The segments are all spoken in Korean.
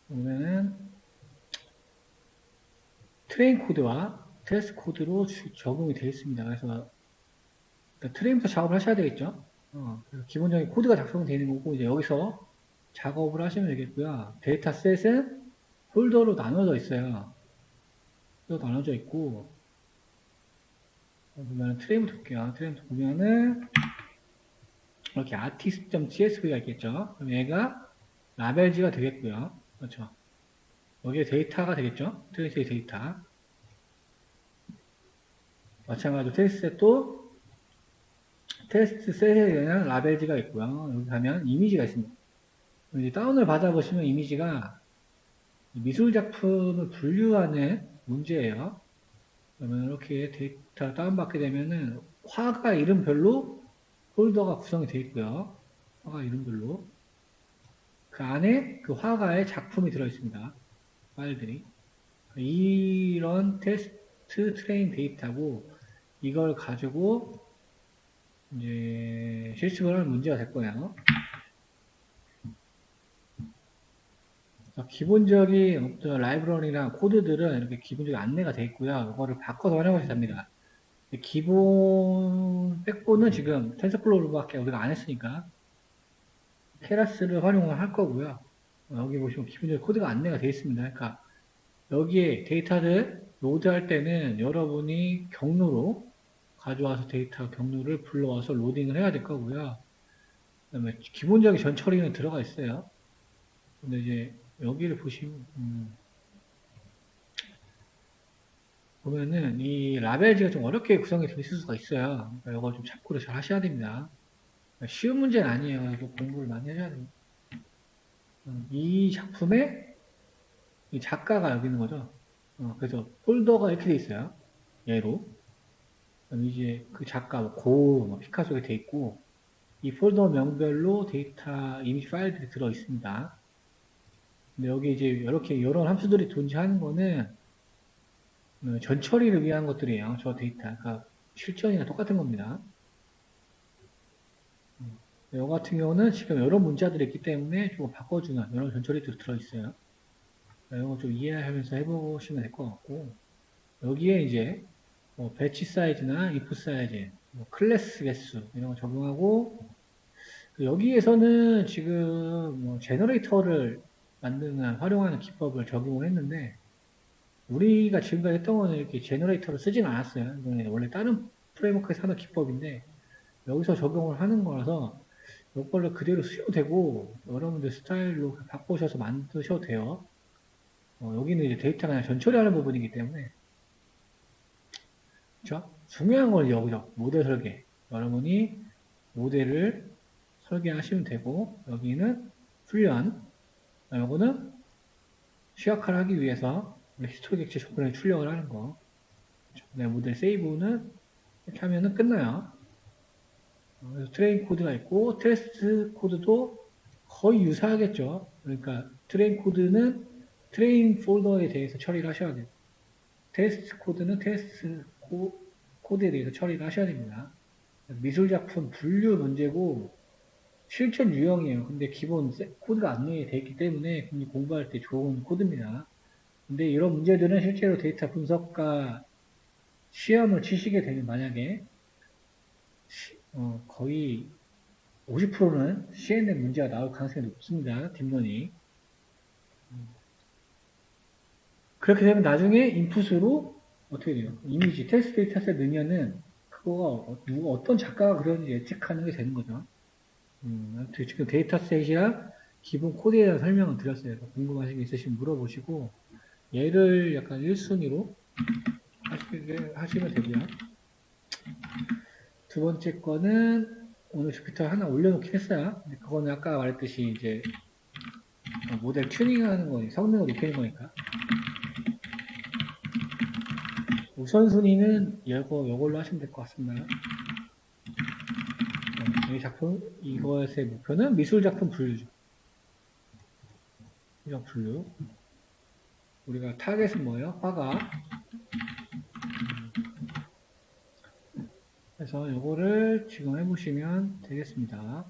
보면은 트레인 코드와 테스트 코드로 적용이 되어 있습니다. 그래서 트레인부터 작업을 하셔야 되겠죠. 그래서 기본적인 코드가 작성되어 있는 거고, 이제 여기서 작업을 하시면 되겠고요. 데이터셋은 폴더로 나눠져 있어요. 또 나눠져 있고, 보면 트레인부터 볼게요. 트레인부터 보면은 이렇게 artist.csv가 있겠죠. 그럼 얘가 라벨지가 되겠고요. 그렇죠. 여기에 데이터가 되겠죠. 트레이스의 데이터. 마찬가지로 테스트셋도 테스트셋에 대한 라벨지가 있고요. 여기 가면 이미지가 있습니다. 이제 다운을 받아보시면 이미지가 미술 작품을 분류하는 문제예요. 그러면 이렇게 데이터 다운받게 되면은 화가 이름별로 폴더가 구성이 되어 있고요. 화가 이름별로. 그 안에 그 화가의 작품이 들어있습니다. 파일들이. 이런 테스트 트레인 데이터고, 이걸 가지고 이제 실습을 하는 문제가 될 거예요. 기본적인 어떤 라이브러리나 코드들은 이렇게 기본적인 안내가 되어 있고요. 이거를 바꿔서 활용하셔도 됩니다. 기본 백본은 지금 텐서플로우밖에 우리가 안 했으니까 케라스를 활용을 할 거고요. 여기 보시면 기본적인 코드가 안내가 되어 있습니다. 그러니까 여기에 데이터를 로드할 때는 여러분이 경로로 가져와서 데이터 경로를 불러와서 로딩을 해야 될 거고요. 그다음에 기본적인 전 처리는 들어가 있어요. 근데 이제 여기를 보시면 보면은 이 라벨지가 좀 어렵게 구성이 되어 있을 수가 있어요. 그러니까 이걸 좀 참고를 잘 하셔야 됩니다. 쉬운 문제는 아니에요. 이거 공부를 많이 하셔야 돼요. 이 작품의 이 작가가 여기 있는 거죠. 그래서 폴더가 이렇게 돼 있어요. 얘로. 그럼 이제 그 작가, 뭐 피카소 이렇게 돼 있고, 이 폴더 명별로 데이터 이미지 파일들이 들어 있습니다. 근데 여기 이제 이렇게 이런 함수들이 존재하는 거는 전 처리를 위한 것들이에요. 저 데이터. 그러니까 실전이랑 똑같은 겁니다. 이거 같은 경우는 지금 여러 문자들이 있기 때문에 조금 바꿔주는 이런 전 처리들이 들어있어요. 이거 좀 이해하면서 해보시면 될 것 같고, 여기에 이제 뭐 배치 사이즈나 if 사이즈, 뭐 클래스 개수 이런 거 적용하고, 여기에서는 지금 뭐 제너레이터를 만드는 활용하는 기법을 적용을 했는데, 우리가 지금까지 했던 거는 이렇게 제너레이터를 쓰진 않았어요. 이거는 원래 다른 프레임워크에서 하는 기법인데 여기서 적용을 하는 거라서 이걸로 그대로 쓰셔도 되고 여러분들 스타일로 바꾸셔서 만드셔도 돼요. 여기는 이제 데이터가 그냥 전처리하는 부분이기 때문에 그렇죠? 중요한 건 여기죠. 모델 설계. 여러분이 모델을 설계하시면 되고 여기는 훈련. 요거는 시각화를 하기 위해서 히스토리 객체 조건에 출력을 하는 거. 네, 모델 세이브는 이렇게 하면은 끝나요. 그래서 트레인 코드가 있고 테스트 코드도 거의 유사하겠죠. 그러니까 트레인 코드는 트레인 폴더에 대해서 처리를 하셔야 돼요. 테스트 코드는 테스트 코드에 대해서 처리를 하셔야 됩니다. 미술 작품 분류 문제고 실전 유형이에요. 근데 기본 코드가 안내되어 있기 때문에 공부할 때 좋은 코드입니다. 근데 이런 문제들은 실제로 데이터 분석과 시험을 치시게 되면 만약에 거의 50%는 CNN 문제가 나올 가능성이 높습니다. 딥러닝. 그렇게 되면 나중에 인풋으로 어떻게 돼요? 이미지 텍스트 데이터셋 넣으면은 그거가 누가 어떤 작가가 그렸는지 예측하는 게 되는 거죠. 지금 데이터셋이랑 기본 코드에 대한 설명을 드렸어요. 궁금하신 게 있으시면 물어보시고 얘를 약간 1순위로 하시면 되고요. 두 번째 거는 오늘 주피터 하나 올려놓긴 했어요. 근데 그거는 아까 말했듯이 이제 모델 튜닝하는 거, 성능을 높이는 거니까. 우선순위는 이걸로 하시면 될 것 같습니다. 이 작품, 이것의 목표는 미술 작품 분류죠. 미술 분류. 우리가 타겟은 뭐예요? 화가. 그래서 이거를 지금 해보시면 되겠습니다.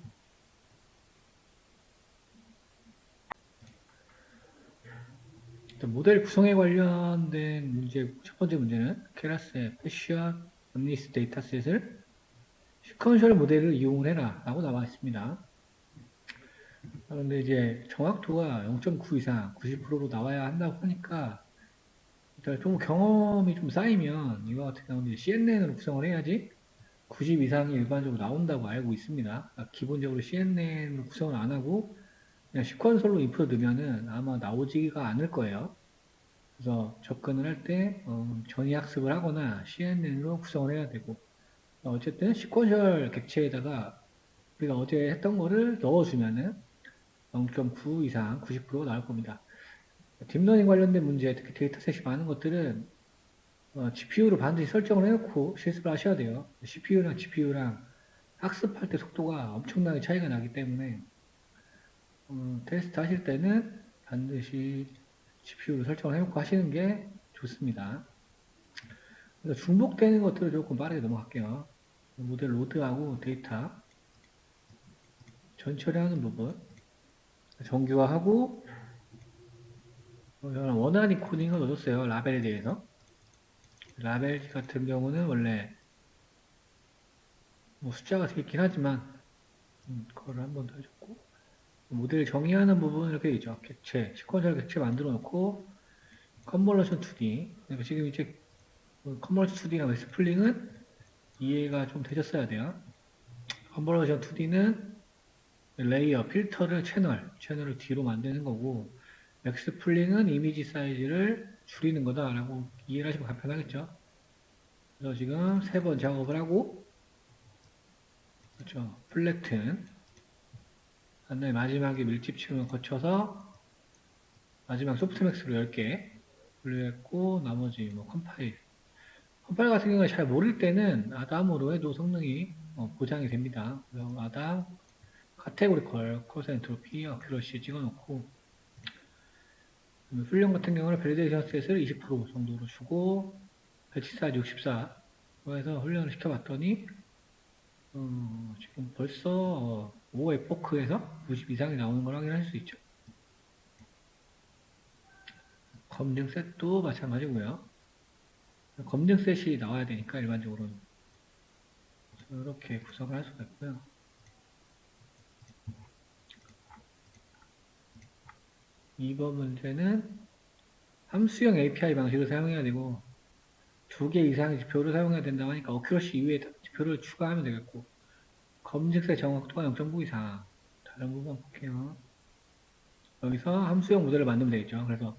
일단 모델 구성에 관련된 문제, 첫 번째 문제는 케라스의 패션 omnis 데이터셋을 시퀀셜 모델을 이용을 해라 라고 나와 있습니다. 그런데 이제 정확도가 0.9 이상 90%로 나와야 한다고 하니까 일단 좀 경험이 좀 쌓이면 이거 같은 경우는 CNN으로 구성을 해야지 90 이상이 일반적으로 나온다고 알고 있습니다. 그러니까 기본적으로 CNN으로 구성을 안 하고 그냥 시퀀설로 인풋을 넣으면은 아마 나오지가 않을 거예요. 그래서 접근을 할 때 전위 학습을 하거나 CNN으로 구성을 해야 되고 어쨌든 시퀀셜 객체에다가 우리가 어제 했던 거를 넣어주면은 0.9 이상 90% 나올 겁니다. 딥러닝 관련된 문제, 특히 데이터셋이 많은 것들은 GPU로 반드시 설정을 해놓고 실습을 하셔야 돼요. CPU랑 GPU랑 학습할 때 속도가 엄청나게 차이가 나기 때문에 테스트 하실 때는 반드시 GPU로 설정을 해놓고 하시는 게 좋습니다. 그래서 중복되는 것들을 조금 빠르게 넘어갈게요. 모델 로드하고 데이터 전처리하는 부분 정규화하고 저는 원활히 코딩을 넣었어요. 라벨에 대해서. 라벨 같은 경우는 원래 뭐 숫자가 되어 있긴 하지만 그거를 한 번 더 해줬고 모델 정의하는 부분 이렇게 있죠. 객체, 시퀀셜 객체 만들어 놓고 컨버러션 2D 그러니까 지금 이제 컨버러션 2D랑 웨스플링은 이해가 좀 되셨어야 돼요. 컨버러션 2D는 레이어, 필터를 채널을 뒤로 만드는 거고 엑스플링은 이미지 사이즈를 줄이는 거다라고 이해를 하시면 간편하겠죠. 그래서 지금 3번 작업을 하고 그렇죠. 플래튼 한 다음에 마지막에 밀집 치료를 거쳐서 마지막 소프트맥스로 10개 분류했고 나머지 뭐 컴파일 같은 경우에 잘 모를 때는 아담으로 해도 성능이 보장이 됩니다. 그래서 아담 카테고리컬 콜 엔트로피 어큐러시 찍어놓고 훈련 같은 경우는 밸리데이션 셋을 20% 정도로 주고 배치 사이즈 64 해서 훈련을 시켜봤더니 지금 벌써 5 에포크에서 90 이상이 나오는 걸 확인할 수 있죠. 검증 셋도 마찬가지고요. 검증 셋이 나와야 되니까 일반적으로는 이렇게 구성을 할 수가 있고요. 2번 문제는 함수형 API 방식을 사용해야 되고 2개 이상의 지표를 사용해야 된다고 하니까 어큐러시 이후에 지표를 추가하면 되겠고 검증세 정확도가 0.9 이상 다른 부분 볼게요. 여기서 함수형 모델을 만들면 되겠죠. 그래서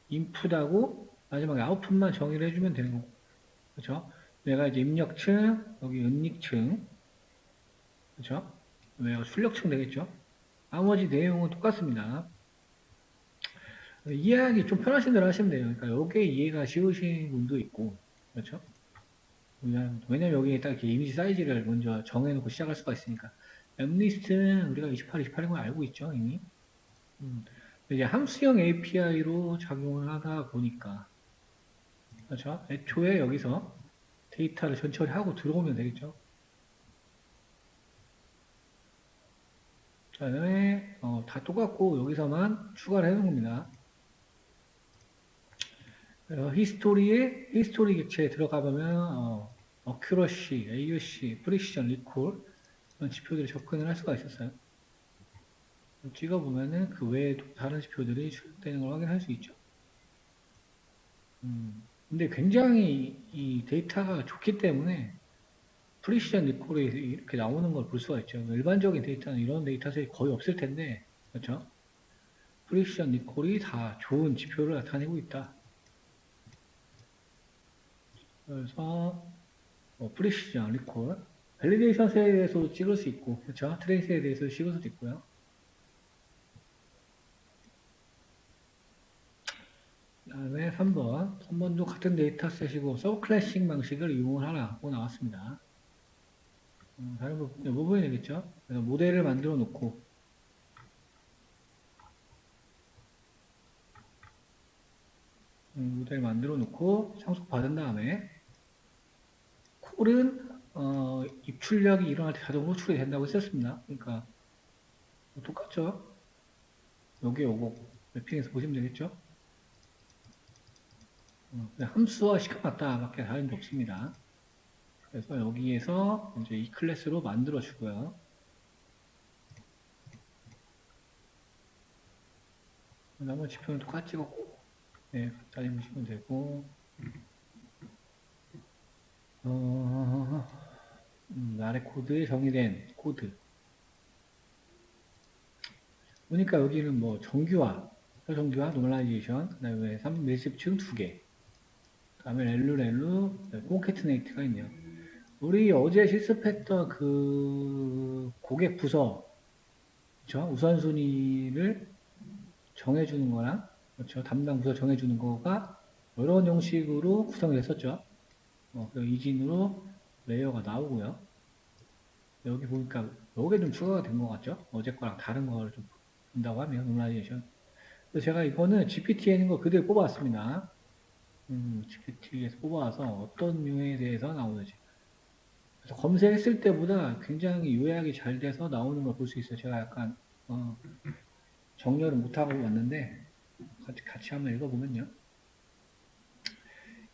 인풋하고 마지막에 아웃풋만 정의를 해주면 되는 거고 그렇죠? 내가 이제 입력층 여기 은닉층 그렇죠? 왜 출력층 되겠죠? 나머지 내용은 똑같습니다. 이해하기 좀 편하신 대로 하시면 돼요. 그러니까 요게 이해가 쉬우신 분도 있고 그렇죠? 왜냐면 여기에 딱 이렇게 이미지 사이즈를 먼저 정해놓고 시작할 수가 있으니까 엠리스트는 우리가 28, 28인 걸 알고 있죠 이미 이제 함수형 API로 작용을 하다 보니까 그렇죠? 애초에 여기서 데이터를 전처리하고 들어오면 되겠죠. 자, 그다음에 다 똑같고 여기서만 추가를 해놓은 겁니다. 히스토리 객체에 들어가 보면 어큐러시, AUC, 프리시전, 리콜 이런 지표들이 접근을 할 수가 있었어요. 찍어보면은 그 외에도 다른 지표들이 출력되는 걸 확인할 수 있죠. 근데 굉장히 이 데이터가 좋기 때문에 프리시전 리콜이 이렇게 나오는 걸 볼 수가 있죠. 일반적인 데이터는 이런 데이터셋이 거의 없을 텐데, 그렇죠? 프리시전 리콜이 다 좋은 지표를 나타내고 있다. 그래서 프리시전 리콜, 밸리데이션에 대해서 찍을 수 있고, 그렇죠? 트레이스에 대해서 찍을 수도 있고요. 그 다음에 3번도 같은 데이터셋이고 서브클래싱 방식을 이용을 하라고 나왔습니다. 다른 부분이 되겠죠? 그래서 모델을 만들어 놓고 모델 만들어 놓고 상속 받은 다음에 콜은 입출력이 일어날 때 자동으로 출력이 된다고 했었습니다. 그러니까 똑같죠? 여기 오고 맵핑에서 보시면 되겠죠? 그냥 함수와 시켜놨다밖에 다른 게 없습니다. 그래서 여기에서 이제 이 클래스로 만들어 주고요. 나머지 표는 똑같이 찍었고, 네, 갖다 입으시면 되고, 아래 코드에 정의된 코드. 보니까 여기는 뭐 정규화, 정규화, 노멀라이제이션, 그 다음에 밀집층 2개, 그 다음에 렐루, 콘캐트네이트가 있네요. 우리 어제 실습했던 그 고객 부서, 그렇죠? 우선순위를 정해주는 거랑, 그렇죠? 담당 부서 정해주는 거가 이런 형식으로 구성이 됐었죠. 이진으로 레이어가 나오고요. 여기 보니까 요게 좀 추가가 된 것 같죠? 어제 거랑 다른 걸 좀 본다고 하면 노멀라이제이션. 그래서 제가 이거는 GPT에 있는 거 그대로 뽑아왔습니다. GPT에서 뽑아와서 어떤 류에 대해서 나오는지. 그래서 검색했을 때보다 굉장히 요약이 잘 돼서 나오는 걸 볼 수 있어요. 제가 약간 정렬을 못하고 왔는데 같이 한번 읽어보면요.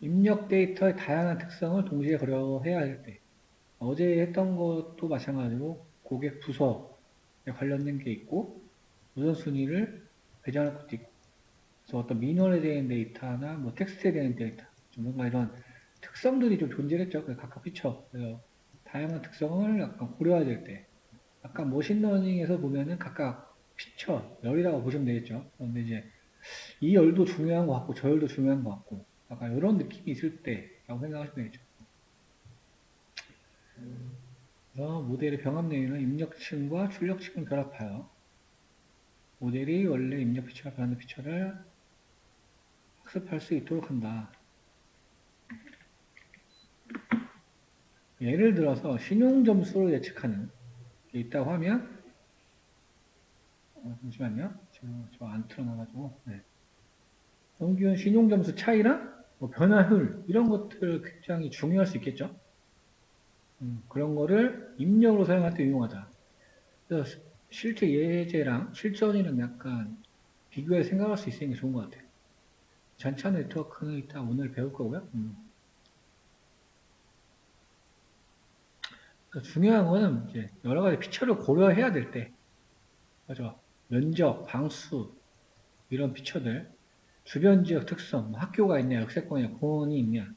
입력 데이터의 다양한 특성을 동시에 고려해야 할 때, 어제 했던 것도 마찬가지로 고객 부서에 관련된 게 있고 우선순위를 배정할 것도 있고, 그래서 어떤 민원에 대한 데이터나 뭐 텍스트에 대한 데이터, 좀 뭔가 이런 특성들이 좀 존재했죠. 각각 피처. 그래서 다양한 특성을 약간 고려해야 될 때, 약간 머신러닝에서 보면은 각각 피처, 열이라고 보시면 되겠죠. 그런데 이제 이 열도 중요한 것 같고 저 열도 중요한 것 같고 약간 이런 느낌이 있을 때라고 생각하시면 되겠죠. 그래서 모델의 병합 내에는 입력층과 출력층을 결합하여 모델이 원래 입력 피처와 변환 피처를 학습할 수 있도록 한다. 예를 들어서 신용 점수를 예측하는 게 있다고 하면 잠시만요. 저 안 틀어놔가지고 네. 평균 신용 점수 차이나 뭐 변화율 이런 것들 굉장히 중요할 수 있겠죠. 그런 거를 입력으로 사용할 때 유용하다. 그래서 실제 예제랑 실전이랑 약간 비교해서 생각할 수 있으니까 좋은 것 같아요. 전차 네트워크는 이따 오늘 배울 거고요. 그러니까 중요한 거는 이제 여러 가지 피처를 고려해야 될 때, 그죠? 면적, 방수, 이런 피처들, 주변 지역 특성, 뭐 학교가 있냐, 역세권이냐, 공원이 있냐,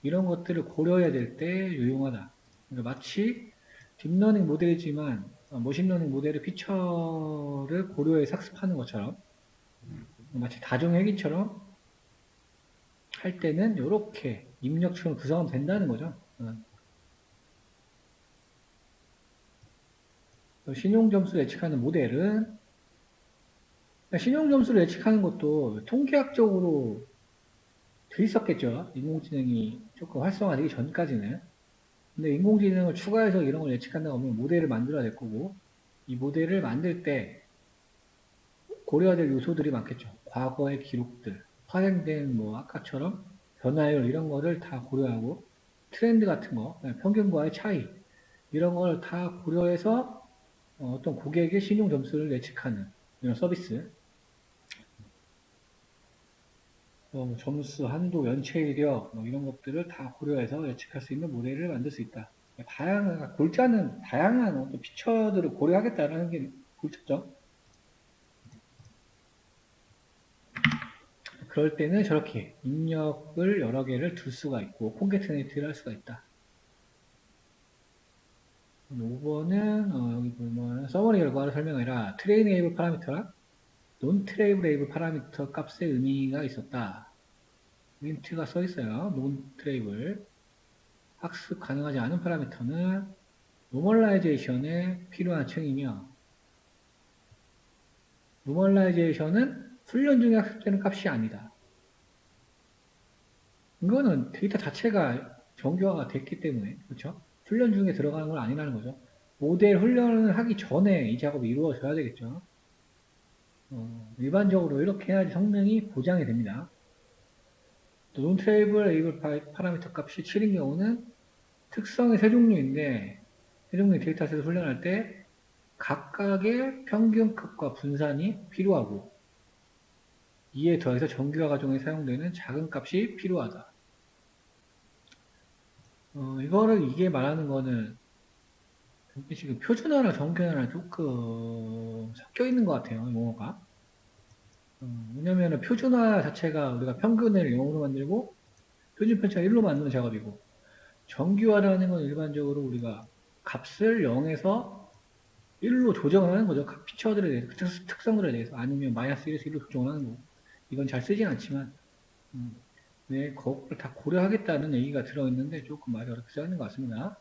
이런 것들을 고려해야 될 때 유용하다. 그러니까 마치 딥러닝 모델이지만 머신러닝 모델의 피처를 고려해서 학습하는 것처럼 마치 다중회계처럼 할 때는 이렇게 입력층을 구성하면 된다는 거죠. 신용점수를 예측하는 모델은 신용점수를 예측하는 것도 통계학적으로 돼 있었겠죠. 인공지능이 조금 활성화되기 전까지는. 근데 인공지능을 추가해서 이런 걸 예측한다고 하면 모델을 만들어야 될 거고 이 모델을 만들 때 고려해야 될 요소들이 많겠죠. 과거의 기록들, 파생된 뭐 아까처럼 변화율 이런 거를 다 고려하고 트렌드 같은 거, 평균과의 차이 이런 걸 다 고려해서 어떤 고객의 신용 점수를 예측하는 이런 서비스, 점수, 한도, 연체 이력 뭐 이런 것들을 다 고려해서 예측할 수 있는 모델을 만들 수 있다. 다양한 골자는 다양한 어떤 피처들을 고려하겠다라는 게 골자죠. 그럴 때는 저렇게 입력을 여러 개를 둘 수가 있고 콘캐트네이트를 할 수가 있다. 5번은 여기 보면 서머리 결과를 설명해라. 트레이니에이블 파라미터랑 논 트레이블에이블 파라미터 값의 의미가 있었다. 민트가 써 있어요. 논 트레이블. 학습 가능하지 않은 파라미터는 노멀라이제이션에 필요한 층이며 노멀라이제이션은 훈련 중에 학습되는 값이 아니다. 이거는 데이터 자체가 정교화가 됐기 때문에 그렇죠? 훈련 중에 들어가는 건 아니라는 거죠. 모델 훈련을 하기 전에 이 작업이 이루어져야 되겠죠. 일반적으로 이렇게 해야지 성능이 보장이 됩니다. 또 논트레이블 에이블 파라미터 값이 7인 경우는 특성의 세 종류인데 세 종류의 데이터셋을 훈련할 때 각각의 평균값과 분산이 필요하고 이에 더해서 정규화 과정에 사용되는 작은 값이 필요하다. 이게 말하는 거는 지금 표준화랑 정규화랑 조금 섞여 있는 것 같아요, 용어가. 왜냐면은 표준화 자체가 우리가 평균을 0으로 만들고 표준 편차를 1로 만드는 작업이고, 정규화라는 건 일반적으로 우리가 값을 0에서 1로 조정을 하는 거죠. 각 피처들에 대해서, 특성들에 대해서. 아니면 마이너스 1에서 1로 조정을 하는 거고. 이건 잘 쓰진 않지만, 네, 그걸 다 고려하겠다는 얘기가 들어있는데 조금 말이 어렵게 쓰는 것 같습니다.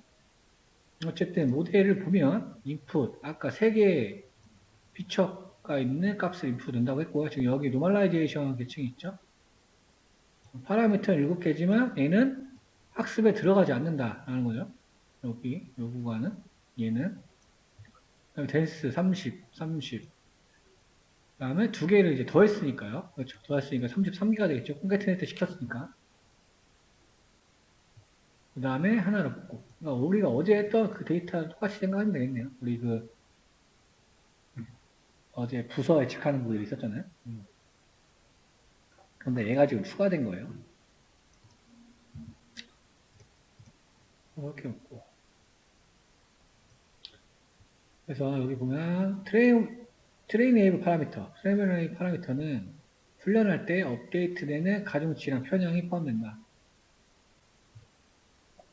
어쨌든 모델을 보면 인풋, 아까 3개의 피처가 있는 값을 인풋 한다고 했고요. 지금 여기 노멀라이제이션 계층이 있죠. 파라미터는 7개지만 얘는 학습에 들어가지 않는다라는 거죠. 여기 요 구간은 얘는 댄스 30 그다음에 2개를 이제 더했으니까요. 그렇죠. 더했으니까 33개가 되겠죠. 콘캐트네이트 시켰으니까. 그 다음에 하나를 뽑고. 그러니까 우리가 어제 했던 그 데이터 똑같이 생각하면 되겠네요. 우리 어제 부서 예측하는 모델이 있었잖아요. 근데 얘가 지금 추가된 거예요. 이렇게 없고. 그래서 여기 보면 트레이네이브 파라미터. 트레이네이브 파라미터는 훈련할 때 업데이트되는 가중치랑 편향이 포함된다.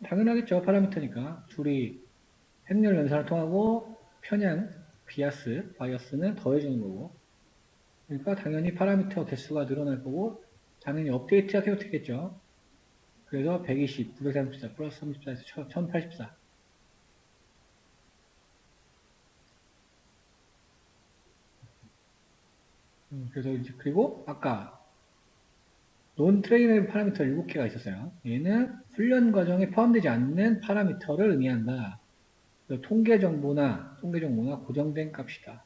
당연하겠죠. 파라미터니까. 둘이 행렬 연산을 통하고 편향, 바이어스는 더해주는 거고. 그러니까 당연히 파라미터 개수가 늘어날 거고 당연히 업데이트가 계속되겠죠. 그래서 120, 934 플러스 34에서 1084. 그래서 이제 그리고 아까 논 트레이너블 파라미터 7개가 있었어요. 얘는 훈련 과정에 포함되지 않는 파라미터를 의미한다. 통계 정보나 고정된 값이다.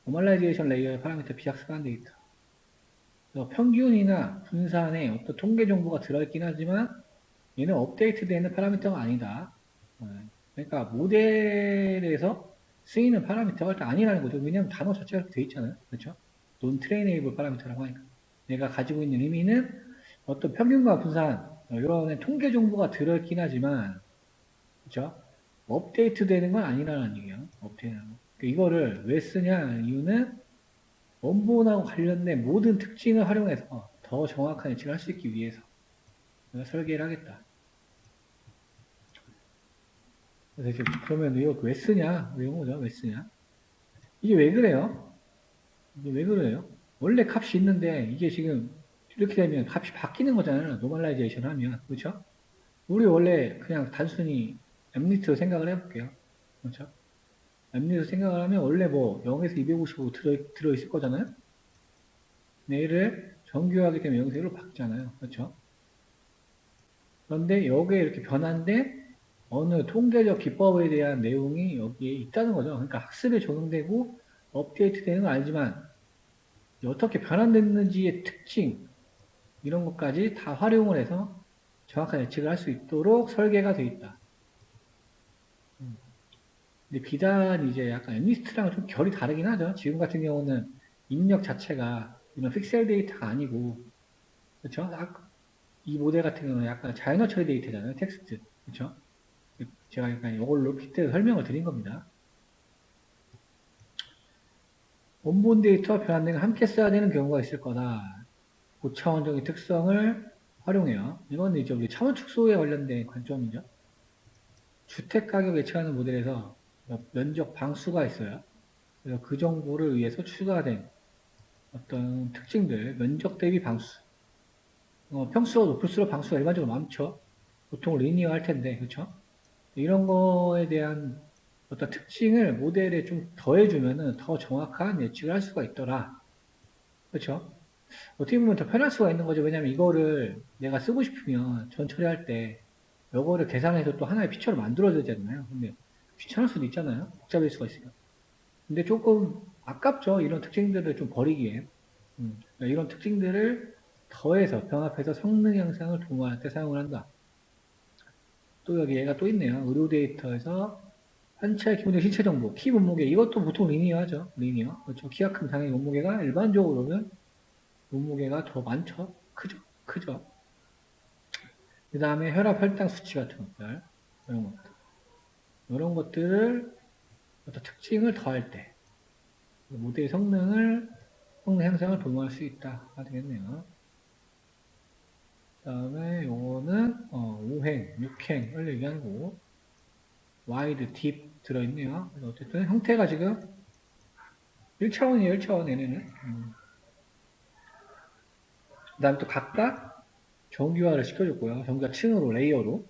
노멀라이제이션 레이어의 파라미터 비학습한 데이터. 평균이나 분산에 어떤 통계 정보가 들어있긴 하지만 얘는 업데이트되는 파라미터가 아니다. 그러니까 모델에서 쓰이는 파라미터가 일단 아니라는 거죠. 왜냐하면 단어 자체가 그렇게 돼 있잖아요. 그렇죠? 논 트레이네이블 파라미터라고 하니까. 내가 가지고 있는 의미는 어떤 평균과 분산, 이런 통계 정보가 들어있긴 하지만, 그렇죠? 업데이트 되는 건 아니라는 얘기예요. 업데이트. 이거를 왜 쓰냐 이유는 원본하고 관련된 모든 특징을 활용해서 더 정확한 예측을 할 수 있기 위해서 설계를 하겠다. 그래서 이제 그러면 이거 왜 쓰냐? 왜 이거죠? 왜 쓰냐? 이게 왜 그래요? 이게 왜 그래요? 원래 값이 있는데 이게 지금 이렇게 되면 값이 바뀌는 거잖아요. 노멀라이제이션 하면. 그렇죠? 우리 원래 그냥 단순히 엠리트 생각을 해볼게요. 그렇죠? 엠리트 생각을 하면 원래 뭐 0에서 255 들어있을 거잖아요. 얘를 정규하기 때문에 0에서 1로 바뀌잖아요. 그렇죠? 그런데 여기에 이렇게 변한데 어느 통계적 기법에 대한 내용이 여기에 있다는 거죠. 그러니까 학습에 적용되고 업데이트 되는 건 알지만 어떻게 변환됐는지의 특징 이런 것까지 다 활용을 해서 정확한 예측을 할 수 있도록 설계가 되어 있다. 근데 비단 이제 약간 엠리스트랑 좀 결이 다르긴 하죠. 지금 같은 경우는 입력 자체가 이런 픽셀 데이터가 아니고 그렇죠? 이 모델 같은 경우는 약간 자연어 처리 데이터잖아요. 텍스트. 그렇죠? 제가 약간 이걸로 빗대서 설명을 드린 겁니다. 원본 데이터와 변환된 걸 함께 써야 되는 경우가 있을 거다. 고차원적인 특성을 활용해요. 이건 이제 우리 차원 축소에 관련된 관점이죠. 주택 가격 예측하는 모델에서 면적 방수가 있어요. 그래서 그 정보를 위해서 추가된 어떤 특징들, 면적 대비 방수. 평수가 높을수록 방수가 일반적으로 많죠. 보통 리니어 할 텐데, 그렇죠? 이런 거에 대한 어떤 특징을 모델에 좀 더해주면은 더 정확한 예측을 할 수가 있더라. 그렇죠? 어떻게 보면 더 편할 수가 있는 거죠. 왜냐면 이거를 내가 쓰고 싶으면 전 처리할 때 이거를 계산해서 또 하나의 피처를 만들어야 되잖아요. 근데 귀찮을 수도 있잖아요. 복잡할 수가 있으니까. 근데 조금 아깝죠. 이런 특징들을 좀 버리기에. 그러니까 이런 특징들을 더해서 병합해서 성능 향상을 도모할 때 사용을 한다. 또 여기 얘가 또 있네요. 의료 데이터에서 한차의 기본적 신체 정보, 키 몸무게. 이것도 보통 리니어 하죠. 리니어. 그렇죠. 키가 큰 당연히 몸무게가 일반적으로는 몸무게가 더 많죠? 크죠? 크죠? 그 다음에 혈압, 혈당 수치 같은 것들, 이런 것들. 이런 것들을 어떤 특징을 더할 때, 모델의 성능 향상을 도모할 수 있다가 되겠네요. 그 다음에 요거는, 5행, 6행을 얘기하는 거고, 와이드, 딥 들어있네요. 어쨌든 형태가 지금 1차원이에요, 1차원 얘네는. 그 다음에 또 각각 정규화를 시켜줬고요. 정규화 층으로, 레이어로.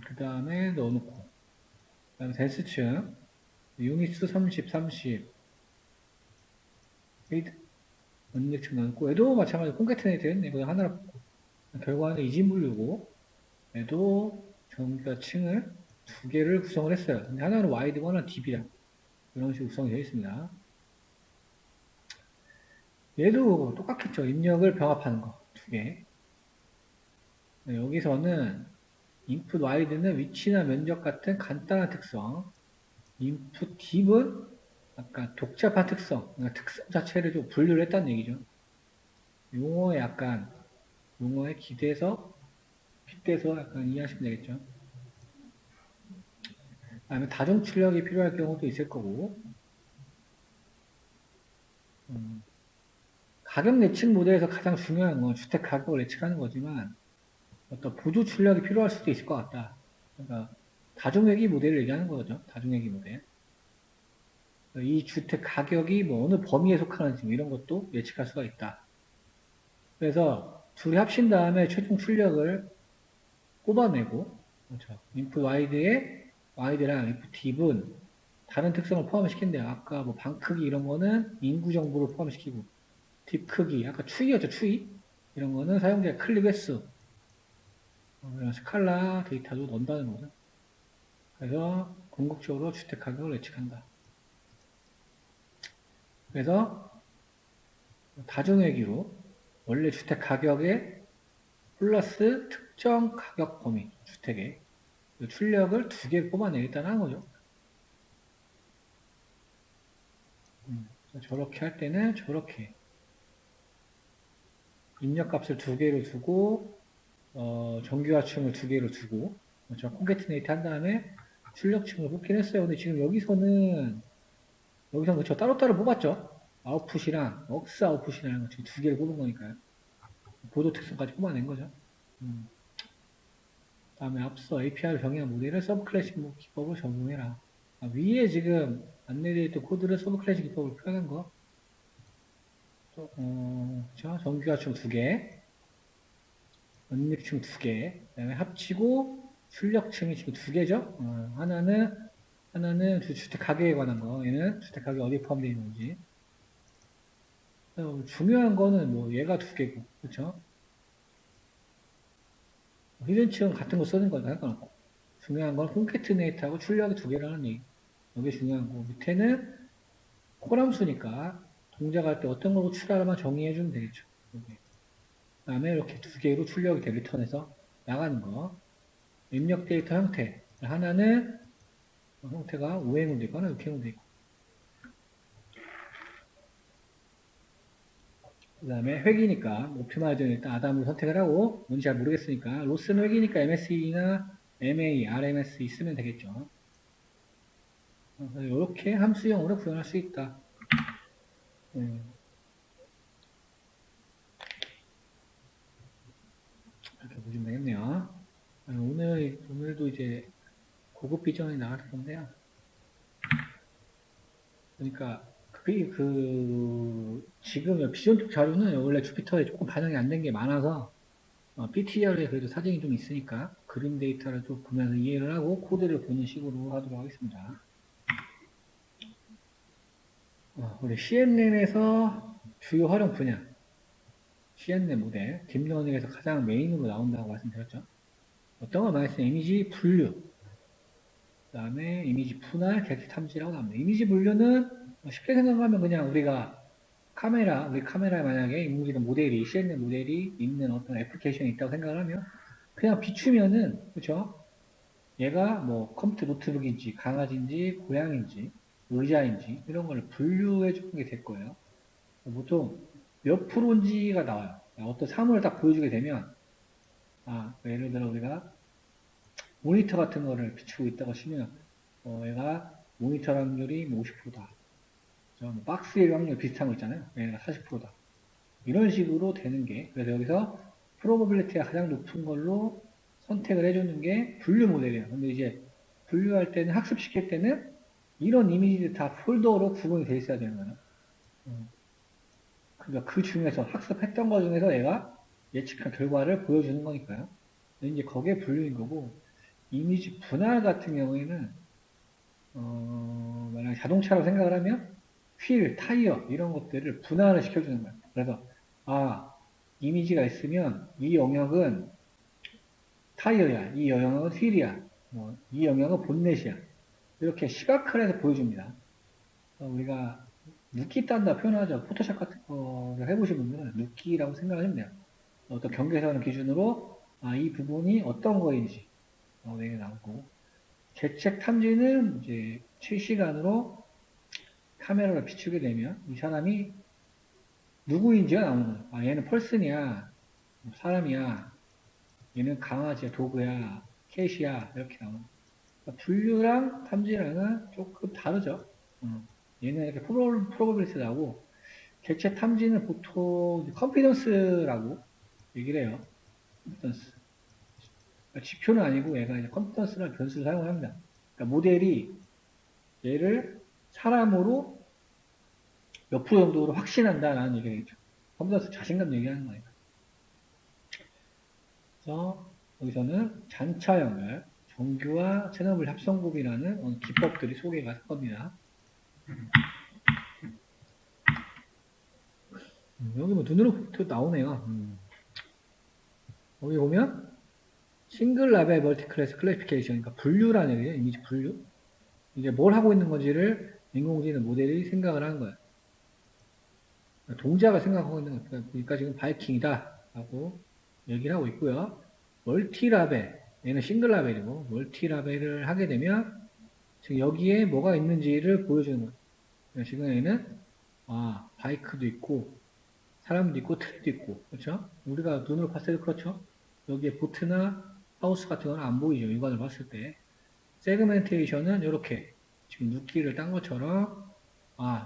그 다음에 넣어놓고. 그 다음에 댄스층. 유니스 30, 30. 페이드. 언닉층 넣어놓고. 얘도 마찬가지로 콘캐트네이트 했네. 그냥 하나로 뽑고. 결과는 이진분류고, 얘도 정규화 층을 두 개를 구성을 했어요. 근데 하나는 와이드거나 딥이라. 이런 식으로 구성이 되어 있습니다. 얘도 똑같겠죠. 입력을 병합하는 거. 두 개. 네, 여기서는 input wide는 위치나 면적 같은 간단한 특성, input deep은 약간 복잡한 특성, 그러니까 특성 자체를 좀 분류를 했다는 얘기죠. 용어에 약간, 용어에 빗대서 약간 이해하시면 되겠죠. 다음에 다중 출력이 필요할 경우도 있을 거고, 가격 예측 모델에서 가장 중요한 건 주택 가격을 예측하는 거지만, 어떤 보조 출력이 필요할 수도 있을 것 같다. 그러니까 다중회귀 모델을 얘기하는 거죠. 다중회귀 모델. 이 주택 가격이 뭐 어느 범위에 속하는지 뭐 이런 것도 예측할 수가 있다. 그래서 둘이 합친 다음에 최종 출력을 뽑아내고, 그렇죠. 인풋 와이드랑 인풋 딥은 다른 특성을 포함을 시킨대요. 아까 뭐 방 크기 이런 거는 인구 정보를 포함시키고, 딥 크기, 아까 추이였죠, 추이? 이런 거는 사용자의 클릭 횟수, 이런 스칼라 데이터도 넣는다는 거죠. 그래서 궁극적으로 주택 가격을 예측한다. 그래서 다중회귀로 원래 주택 가격에 플러스 특정 가격 범위 주택에 출력을 두 개 뽑아내겠다는 거죠. 저렇게 할 때는 저렇게 입력값을 두 개로 두고 정규화층을 두 개로 두고 그렇죠. 콘캐트네이트 한 다음에 출력층을 뽑긴 했어요. 근데 지금 여기서는 그렇죠. 따로따로 뽑았죠. 아웃풋이랑 억스 아웃풋이라는 거 지금 두 개를 뽑은 거니까요. 보도 특성까지 뽑아낸 거죠. 다음에 앞서 API를 병행한 모델을 서브클래식 기법으로 적용해라. 위에 지금 안내되어 있던 코드를 서브클래식 기법으로 표현한 거. 그렇죠? 정규화층 두 개, 언립층 두 개, 그다음에 합치고 출력층이 지금 두 개죠. 하나는 주택 가격에 관한 거, 얘는 주택 가격 어디에 포함되어 있는지. 중요한 거는 뭐 얘가 두 개고, 그렇죠? 히든층 같은 거 쓰는 거다 상관없고. 중요한 건 콘캐트네이트하고 출력이 두 개라는 얘기. 이게 중요한 거. 밑에는 콜함수니까 동작할 때 어떤 걸로 출하만 정의해주면 되겠죠. 그 다음에 이렇게 두 개로 출력이 돼 리턴해서 나가는 거. 입력 데이터 형태. 하나는 형태가 우행으로 되고 하나 육행으로 되고. 그 다음에 회기니까 오피마이저는 일단 아담을 선택을 하고 뭔지 잘 모르겠으니까 로스는 회기니까 MSE나 MA, RMSE 쓰면 되겠죠. 이렇게 함수형으로 구현할 수 있다. 이렇게 보시면 되겠네요. 오늘도 이제 고급 비전이 나갈 건데요. 그러니까 지금 비전 쪽 자료는 원래 주피터에 조금 반영이 안 된 게 많아서 PTR에 그래도 사정이 좀 있으니까 그림 데이터를 좀 보면서 이해를 하고 코드를 보는 식으로 하도록 하겠습니다. 우리 CNN에서 주요 활용 분야 CNN 모델 딥러닝에서 가장 메인으로 나온다고 말씀드렸죠. 어떤 걸 말했어요? 이미지 분류 그 다음에 이미지 분할, 객체 탐지라고 나옵니다. 이미지 분류는 쉽게 생각하면 그냥 우리 카메라에 만약에 인공지능 모델이, CNN 모델이 있는 어떤 애플리케이션이 있다고 생각을 하면 그냥 비추면은, 그쵸? 얘가 뭐 컴퓨터 노트북인지, 강아지인지, 고양인지, 의자인지, 이런 걸 분류해 주는 게 될 거예요. 보통 몇 프로인지가 나와요. 어떤 사물을 딱 보여주게 되면, 예를 들어 우리가 모니터 같은 거를 비추고 있다고 치면, 얘가 모니터 확률이 뭐 50%다. 뭐 박스의 확률 비슷한 거 있잖아요. 얘가 40%다. 이런 식으로 되는 게, 그래서 여기서 프로버빌리티가 가장 높은 걸로 선택을 해주는 게 분류 모델이에요. 근데 이제 분류할 때는, 학습시킬 때는 이런 이미지들이 다 폴더로 구분이 돼 있어야 되는 거예요. 그러니까 그 중에서 학습했던 것 중에서 얘가 예측한 결과를 보여주는 거니까요. 이제 거기에 분류인 거고, 이미지 분할 같은 경우에는 만약에 자동차로 생각을 하면 휠, 타이어 이런 것들을 분할을 시켜주는 거예요. 그래서 이미지가 있으면 이 영역은 타이어야, 이 영역은 휠이야, 이 영역은 본넷이야. 이렇게 시각화를 해서 보여줍니다. 우리가 눕기 딴다 표현하죠. 포토샵 같은 거를 해보신 분들은 눕기라고 생각하시면 돼요. 어떤 경계선을 기준으로 이 부분이 어떤 거인지 얘기 나오고, 재책 탐지는 이제 실시간으로 카메라를 비추게 되면 이 사람이 누구인지가 나오는 거예요. 얘는 펄슨이야, 사람이야, 얘는 강아지야, 도구야, 캣이야, 이렇게 나오는 거예요. 그러니까 분류랑 탐지랑은 조금 다르죠. 얘는 이렇게 프로버빌리티 나오고, 객체 탐지는 보통 컨피던스라고 얘기를 해요. 컨피던스. 그러니까 지표는 아니고 얘가 이제 컨피던스라는 변수를 사용을 합니다. 그러니까 모델이 얘를 사람으로 몇 프로 정도로 확신한다라는 얘기겠죠. 컨피던스 자신감 얘기하는 거예요. 그래서 여기서는 잔차 연결, 정규와 체너블 합성곱이라는 기법들이 소개가 될 겁니다. 여기 뭐 눈으로 나오네요. 여기 보면 싱글 라벨 멀티 클래스 클래시피케이션, 그러니까 분류라는 얘기예요. 이미지 분류. 이게 뭘 하고 있는 건지를 인공지능 모델이 생각을 하는 거예요. 동작을 생각하고 있는 거예요. 그러니까 지금 바이킹이다 라고 얘기를 하고 있고요. 멀티 라벨, 얘는 싱글 라벨이고, 멀티 라벨을 하게 되면 지금 여기에 뭐가 있는지를 보여주는 거예요. 지금 얘는 바이크도 있고 사람도 있고 트리도 있고, 그렇죠? 우리가 눈으로 봤을 때 그렇죠? 여기에 보트나 하우스 같은 건 안 보이죠, 육안을 봤을 때. 세그멘테이션은 이렇게 지금 눕기를 딴 것처럼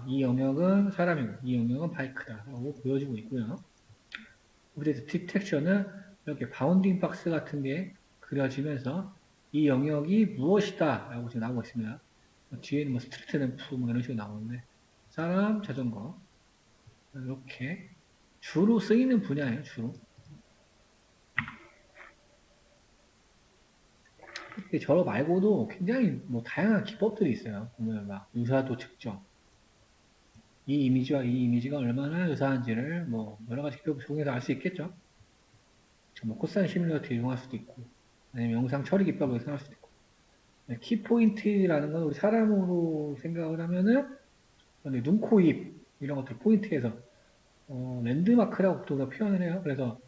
이 영역은 사람이고 이 영역은 바이크다 라고 보여지고 있고요. 그래서 디텍션은 이렇게 바운딩 박스 같은 게 그려지면서 이 영역이 무엇이다 라고 지금 나오고 있습니다. 뒤에는 뭐 스트리트 램프 뭐 이런 식으로 나오는데, 사람, 자전거 이렇게 주로 쓰이는 분야예요. 주로. 저거 말고도 굉장히 뭐 다양한 기법들이 있어요. 보면 막 유사도 측정, 이 이미지와 이 이미지가 얼마나 유사한지를 뭐 여러 가지 기법을 적용해서 알 수 있겠죠. 뭐 코사인 시뮬레이터 이용할 수도 있고, 아니면 영상 처리 기법을 사용할 수도 있고. 키포인트라는 건 우리 사람으로 생각을 하면은 눈, 코, 입 이런 것들 포인트에서 랜드마크라고 보통 표현을 해요. 그래서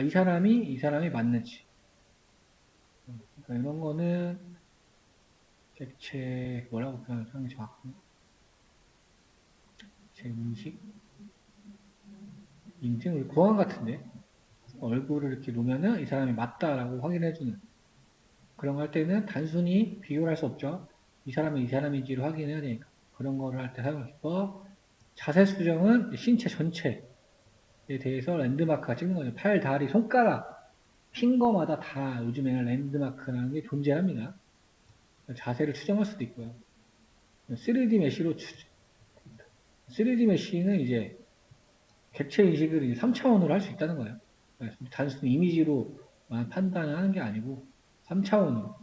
이 사람이 맞는지, 그러니까 이런 거는 객체 뭐라고 표현하는 게 정확한 제 인식 인증, 우리 공항 같은데 얼굴을 이렇게 놓으면은 이 사람이 맞다라고 확인해주는, 그런 거 할 때는 단순히 비교를 할 수 없죠. 이 사람이 이 사람인지를 확인해야 되니까. 그런 거를 할 때 사용할 기법. 자세 수정은 신체 전체에 대해서 랜드마크가 찍는 거죠. 팔, 다리, 손가락, 핑거마다 다 요즘에는 랜드마크라는 게 존재합니다. 자세를 추정할 수도 있고요. 3D 메쉬로 3D 메쉬는 이제 객체 인식을 이제 3차원으로 할 수 있다는 거예요. 단순히 이미지로만 판단하는 게 아니고 3차원으로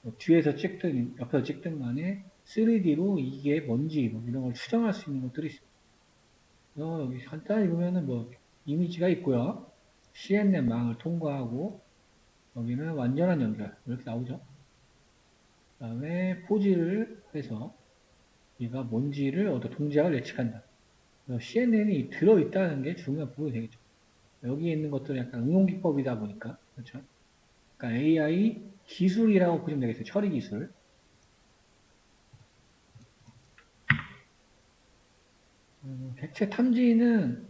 뭐 뒤에서 찍든 옆에서 찍든 간에 3D로 이게 뭔지 뭐 이런 걸 추정할 수 있는 것들이 있습니다. 여기 간단히 보면은 뭐 이미지가 있고요. CNN망을 통과하고, 여기는 완전한 연결 이렇게 나오죠. 그 다음에 포즈를 해서 얘가 뭔지를 어떤 동작을 예측한다. CNN이 들어있다는 게 중요한 부분이 되겠죠. 여기에 있는 것들은 약간 응용기법이다 보니까, 그렇죠? 그러니까 AI 기술이라고 보시면 되겠어요. 처리 기술. 객체 탐지는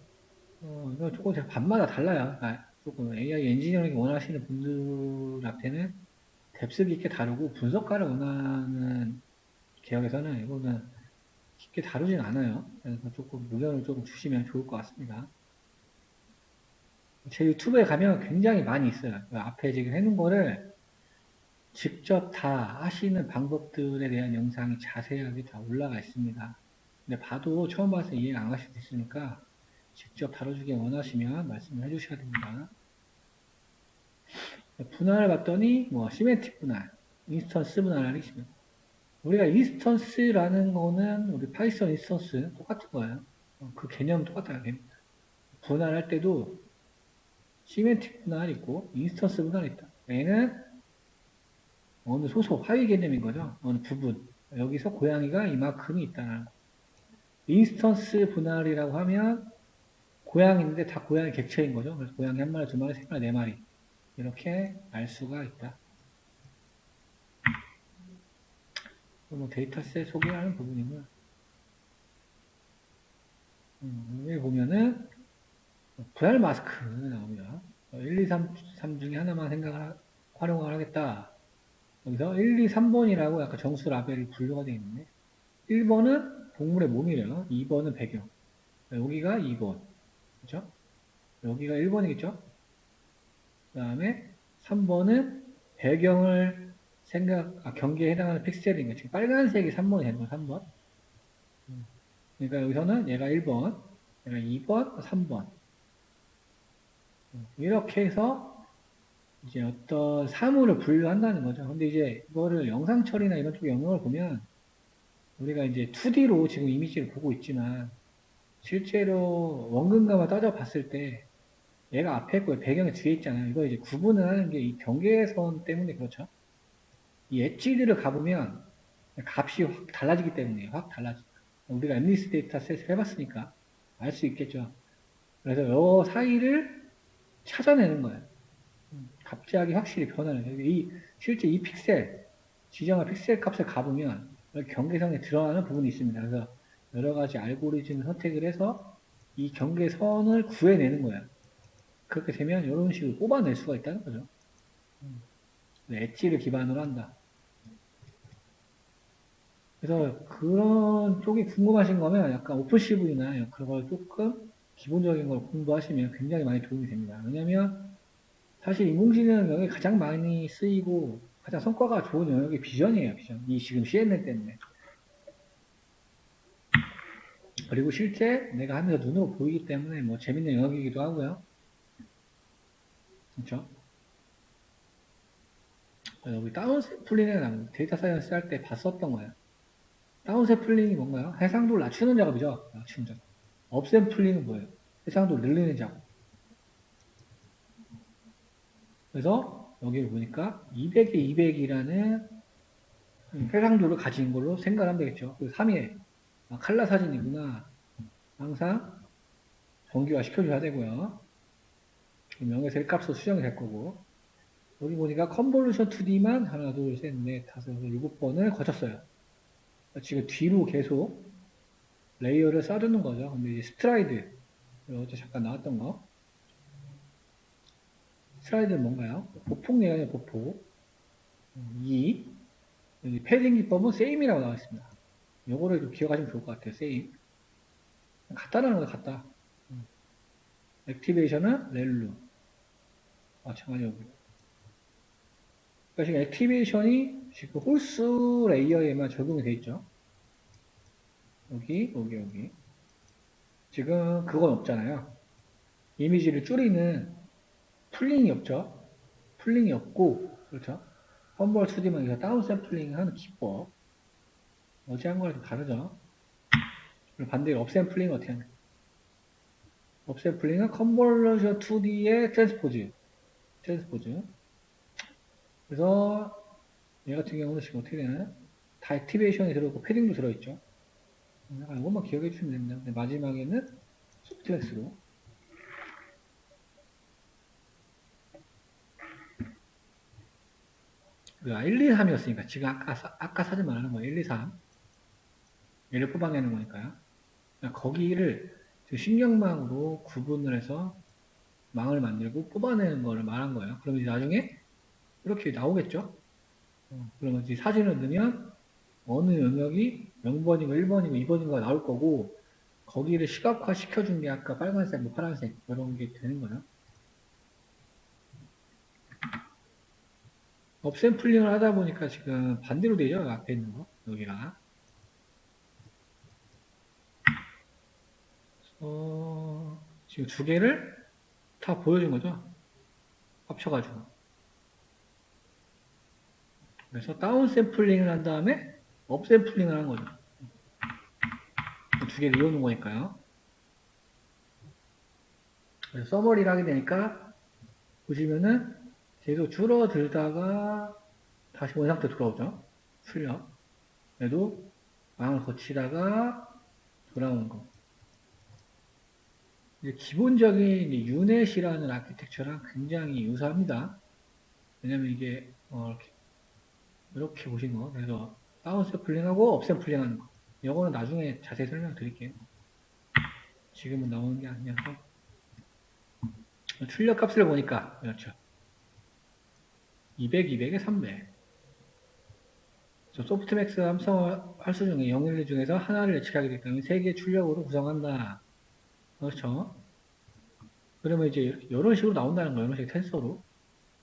이거 조금 제가 밤마다 달라요. 조금 AI 엔지니어링 원하시는 분들한테는 뎁스 깊게 다루고 분석가를 원하는 개혁에서는 이거는 깊게 다루진 않아요. 그래서 조금 의견을 조금 주시면 좋을 것 같습니다. 제 유튜브에 가면 굉장히 많이 있어요. 앞에 지금 해놓은 거를 직접 다 하시는 방법들에 대한 영상이 자세하게 다 올라가 있습니다. 근데 봐도 처음 봐서 이해 안 하실 수 있으니까 직접 다뤄주기 원하시면 말씀을 해주셔야 됩니다. 분할을 봤더니 뭐 시멘틱 분할, 인스턴스 분할이 있습니다. 우리가 인스턴스라는 거는 우리 파이썬 인스턴스 똑같은 거예요. 그 개념 똑같아요. 분할할 때도 시멘틱 분할이 있고 인스턴스 분할이 있다. 얘는 어느 소속, 하위 개념인 거죠. 어느 부분. 여기서 고양이가 이만큼이 있다는 거. 인스턴스 분할이라고 하면 고양이인데 다 고양이 객체인 거죠. 그래서 고양이 한 마리, 두 마리, 세 마리, 네 마리 이렇게 알 수가 있다. 뭐 데이터셋 소개하는 부분이고요. 여기 보면은 분할 마스크 나옵니다. 1, 2, 3 중에 하나만 활용을 하겠다. 여기서 1, 2, 3번이라고 약간 정수 라벨이 분류가 되어 있는데 1번은 동물의 몸이래요. 2번은 배경. 여기가 2번. 그렇죠? 여기가 1번이겠죠? 그 다음에 3번은 배경을 경계에 해당하는 픽셀인 거. 지금 빨간색이 3번이 되는 거, 3번. 그러니까 여기서는 얘가 1번, 얘가 2번, 3번. 이렇게 해서 이제 어떤 사물을 분류한다는 거죠. 근데 이제 이거를 영상 처리나 이런 쪽 영역을 보면 우리가 이제 2D로 지금 이미지를 보고 있지만 실제로 원근감을 따져봤을 때 얘가 앞에 있고 배경이 뒤에 있잖아요. 이거 이제 구분을 하는 게 이 경계선 때문에 그렇죠. 이 엣지들을 가보면 값이 확 달라지기 때문에 확 달라져. 우리가 엠리스 데이터셋을 해봤으니까 알 수 있겠죠. 그래서 이 사이를 찾아내는 거예요. 갑자기 확실히 변하는 거예요. 실제 이 픽셀, 지정한 픽셀 값을 가보면 경계선에 드러나는 부분이 있습니다. 그래서 여러 가지 알고리즘을 선택을 해서 이 경계선을 구해내는 거예요. 그렇게 되면 이런 식으로 뽑아낼 수가 있다는 거죠. 엣지를 기반으로 한다. 그래서 그런 쪽이 궁금하신 거면 약간 오픈CV나 그런 걸 조금 기본적인 걸 공부하시면 굉장히 많이 도움이 됩니다. 왜냐면 사실 인공지능 영역이 가장 많이 쓰이고 가장 성과가 좋은 영역이 비전이에요. 비전. 이 지금 CNN 때문에. 그리고 실제 내가 하면서 눈으로 보이기 때문에 뭐 재밌는 영역이기도 하고요. 그렇죠? 우리 다운샘플링을 데이터 사이언스 할 때 봤었던 거예요. 다운샘플링이 뭔가요? 해상도를 낮추는 작업이죠. 낮추는 작업. 업샘플링은 뭐예요? 해상도를 늘리는 작업. 그래서 여기를 보니까 200에 200이라는 해상도를 가진 걸로 생각하면 되겠죠. 그 3일. 칼라 사진이구나. 항상 정기화 시켜줘야 되고요. 명예색 값으로 수정이 될 거고. 여기 보니까 컨볼루션 2D만 하나, 둘, 셋, 넷, 다섯, 여섯, 7번을 거쳤어요. 지금 뒤로 계속 레이어를 쌓아두는 거죠. 근데 이제 스트라이드. 어제 잠깐 나왔던 거. 스트라이드는 뭔가요? 보폭 내용의 보폭. 2. 패딩 기법은 세임이라고 나와 있습니다. 요거를 좀 기억하시면 좋을 것 같아요. 세임. 같다라는 거예요, 같다. 액티베이션은 렐루. 마찬가지로. 그러니까 지금 액티베이션이 지금 홀스 레이어에만 적용이 돼 있죠. 여기. 지금 그건 없잖아요. 이미지를 줄이는 풀링이 없죠. 풀링이 없고, 그렇죠. 험벌 2D만 이거 다운 샘플링 하는 기법. 어제 한 거랑 좀 다르죠. 그리고 반대로 업샘플링은 어떻게 하냐. 업샘플링은 컨버전 2D의 트랜스포즈. 그래서 얘 같은 경우는 지금 어떻게 되나요? 다 액티베이션이 들어있고 패딩도 들어있죠. 이것만 기억해 주시면 됩니다. 근데 마지막에는 소프트렉스로. 우리가 1, 2, 3이었으니까 지금 아까 사진 말하는 거예요. 1, 2, 3. 얘를 뽑아내는 거니까요. 거기를 신경망으로 구분을 해서 망을 만들고 뽑아내는 거를 말한 거예요. 그러면 이제 나중에 이렇게 나오겠죠? 그러면 이제 사진을 넣으면 어느 영역이 0번이고 1번이고 2번인가 나올 거고, 거기를 시각화 시켜준 게 아까 빨간색, 뭐 파란색, 이런 게 되는 거예요. 업샘플링을 하다 보니까 지금 반대로 되죠? 앞에 있는 거, 여기가. 지금 두 개를 다 보여준 거죠? 합쳐가지고. 그래서 다운 샘플링을 한 다음에 업 샘플링을 한 거죠. 두 개를 이어놓은 거니까요. 그래서 서머리를 하게 되니까 보시면은 계속 줄어들다가 다시 원상태 돌아오죠. 출력. 그래도 망을 거치다가 돌아오는 거. 이제 기본적인 유넷이라는 아키텍처랑 굉장히 유사합니다. 왜냐면 이게 이렇게 보신 거. 그래서 다운 샘플링하고 업 샘플링 하는 거. 이거는 나중에 자세히 설명드릴게요. 지금은 나오는 게 아니어서. 출력 값을 보니까 그렇죠. 200, 200에 300. 소프트맥스 함성 할수 중에 0, 1 중에서 하나를 예측하게 되기 때문에 3개 출력으로 구성한다. 그렇죠. 그러면 이제 이런 식으로 나온다는 거예요. 이런 식의 텐서로.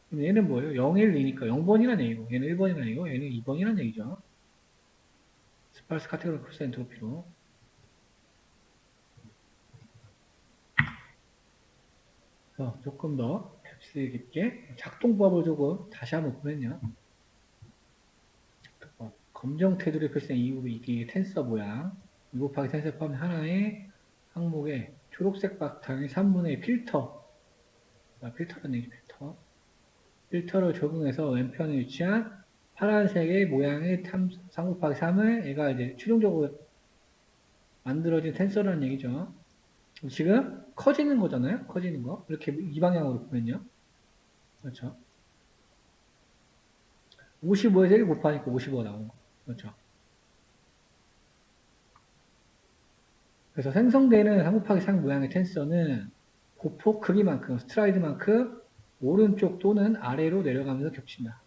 그럼 얘는 뭐예요? 0, 1, 2니까 0번이라는 얘기고, 얘는 1번이라는 얘기고, 얘는 2번이라는 얘기죠. 스파르스 카테고리 코스 엔트로피로. 조금 더 뎁스 깊게 작동법을 조금 다시 한번 보면요. 검정 테두리 표시된 이후 이게 텐서 모양, 2 곱하기 텐서 포함 하나의 항목에 초록색 바탕에 3분의 필터, 필터라는 얘기 필터. 필터를 적용해서 왼편에 위치한 파란색의 모양의 3 곱하기 3을 얘가 이제 최종적으로 만들어진 텐서라는 얘기죠. 지금 커지는 거잖아요. 커지는 거. 이렇게 이 방향으로 보면요. 그렇죠. 55에서 1 곱하니까 55가 나오는 거. 그렇죠. 그래서 생성되는 3 곱하기 3 모양의 텐서는 보폭 크기만큼, 스트라이드만큼 오른쪽 또는 아래로 내려가면서 겹친다.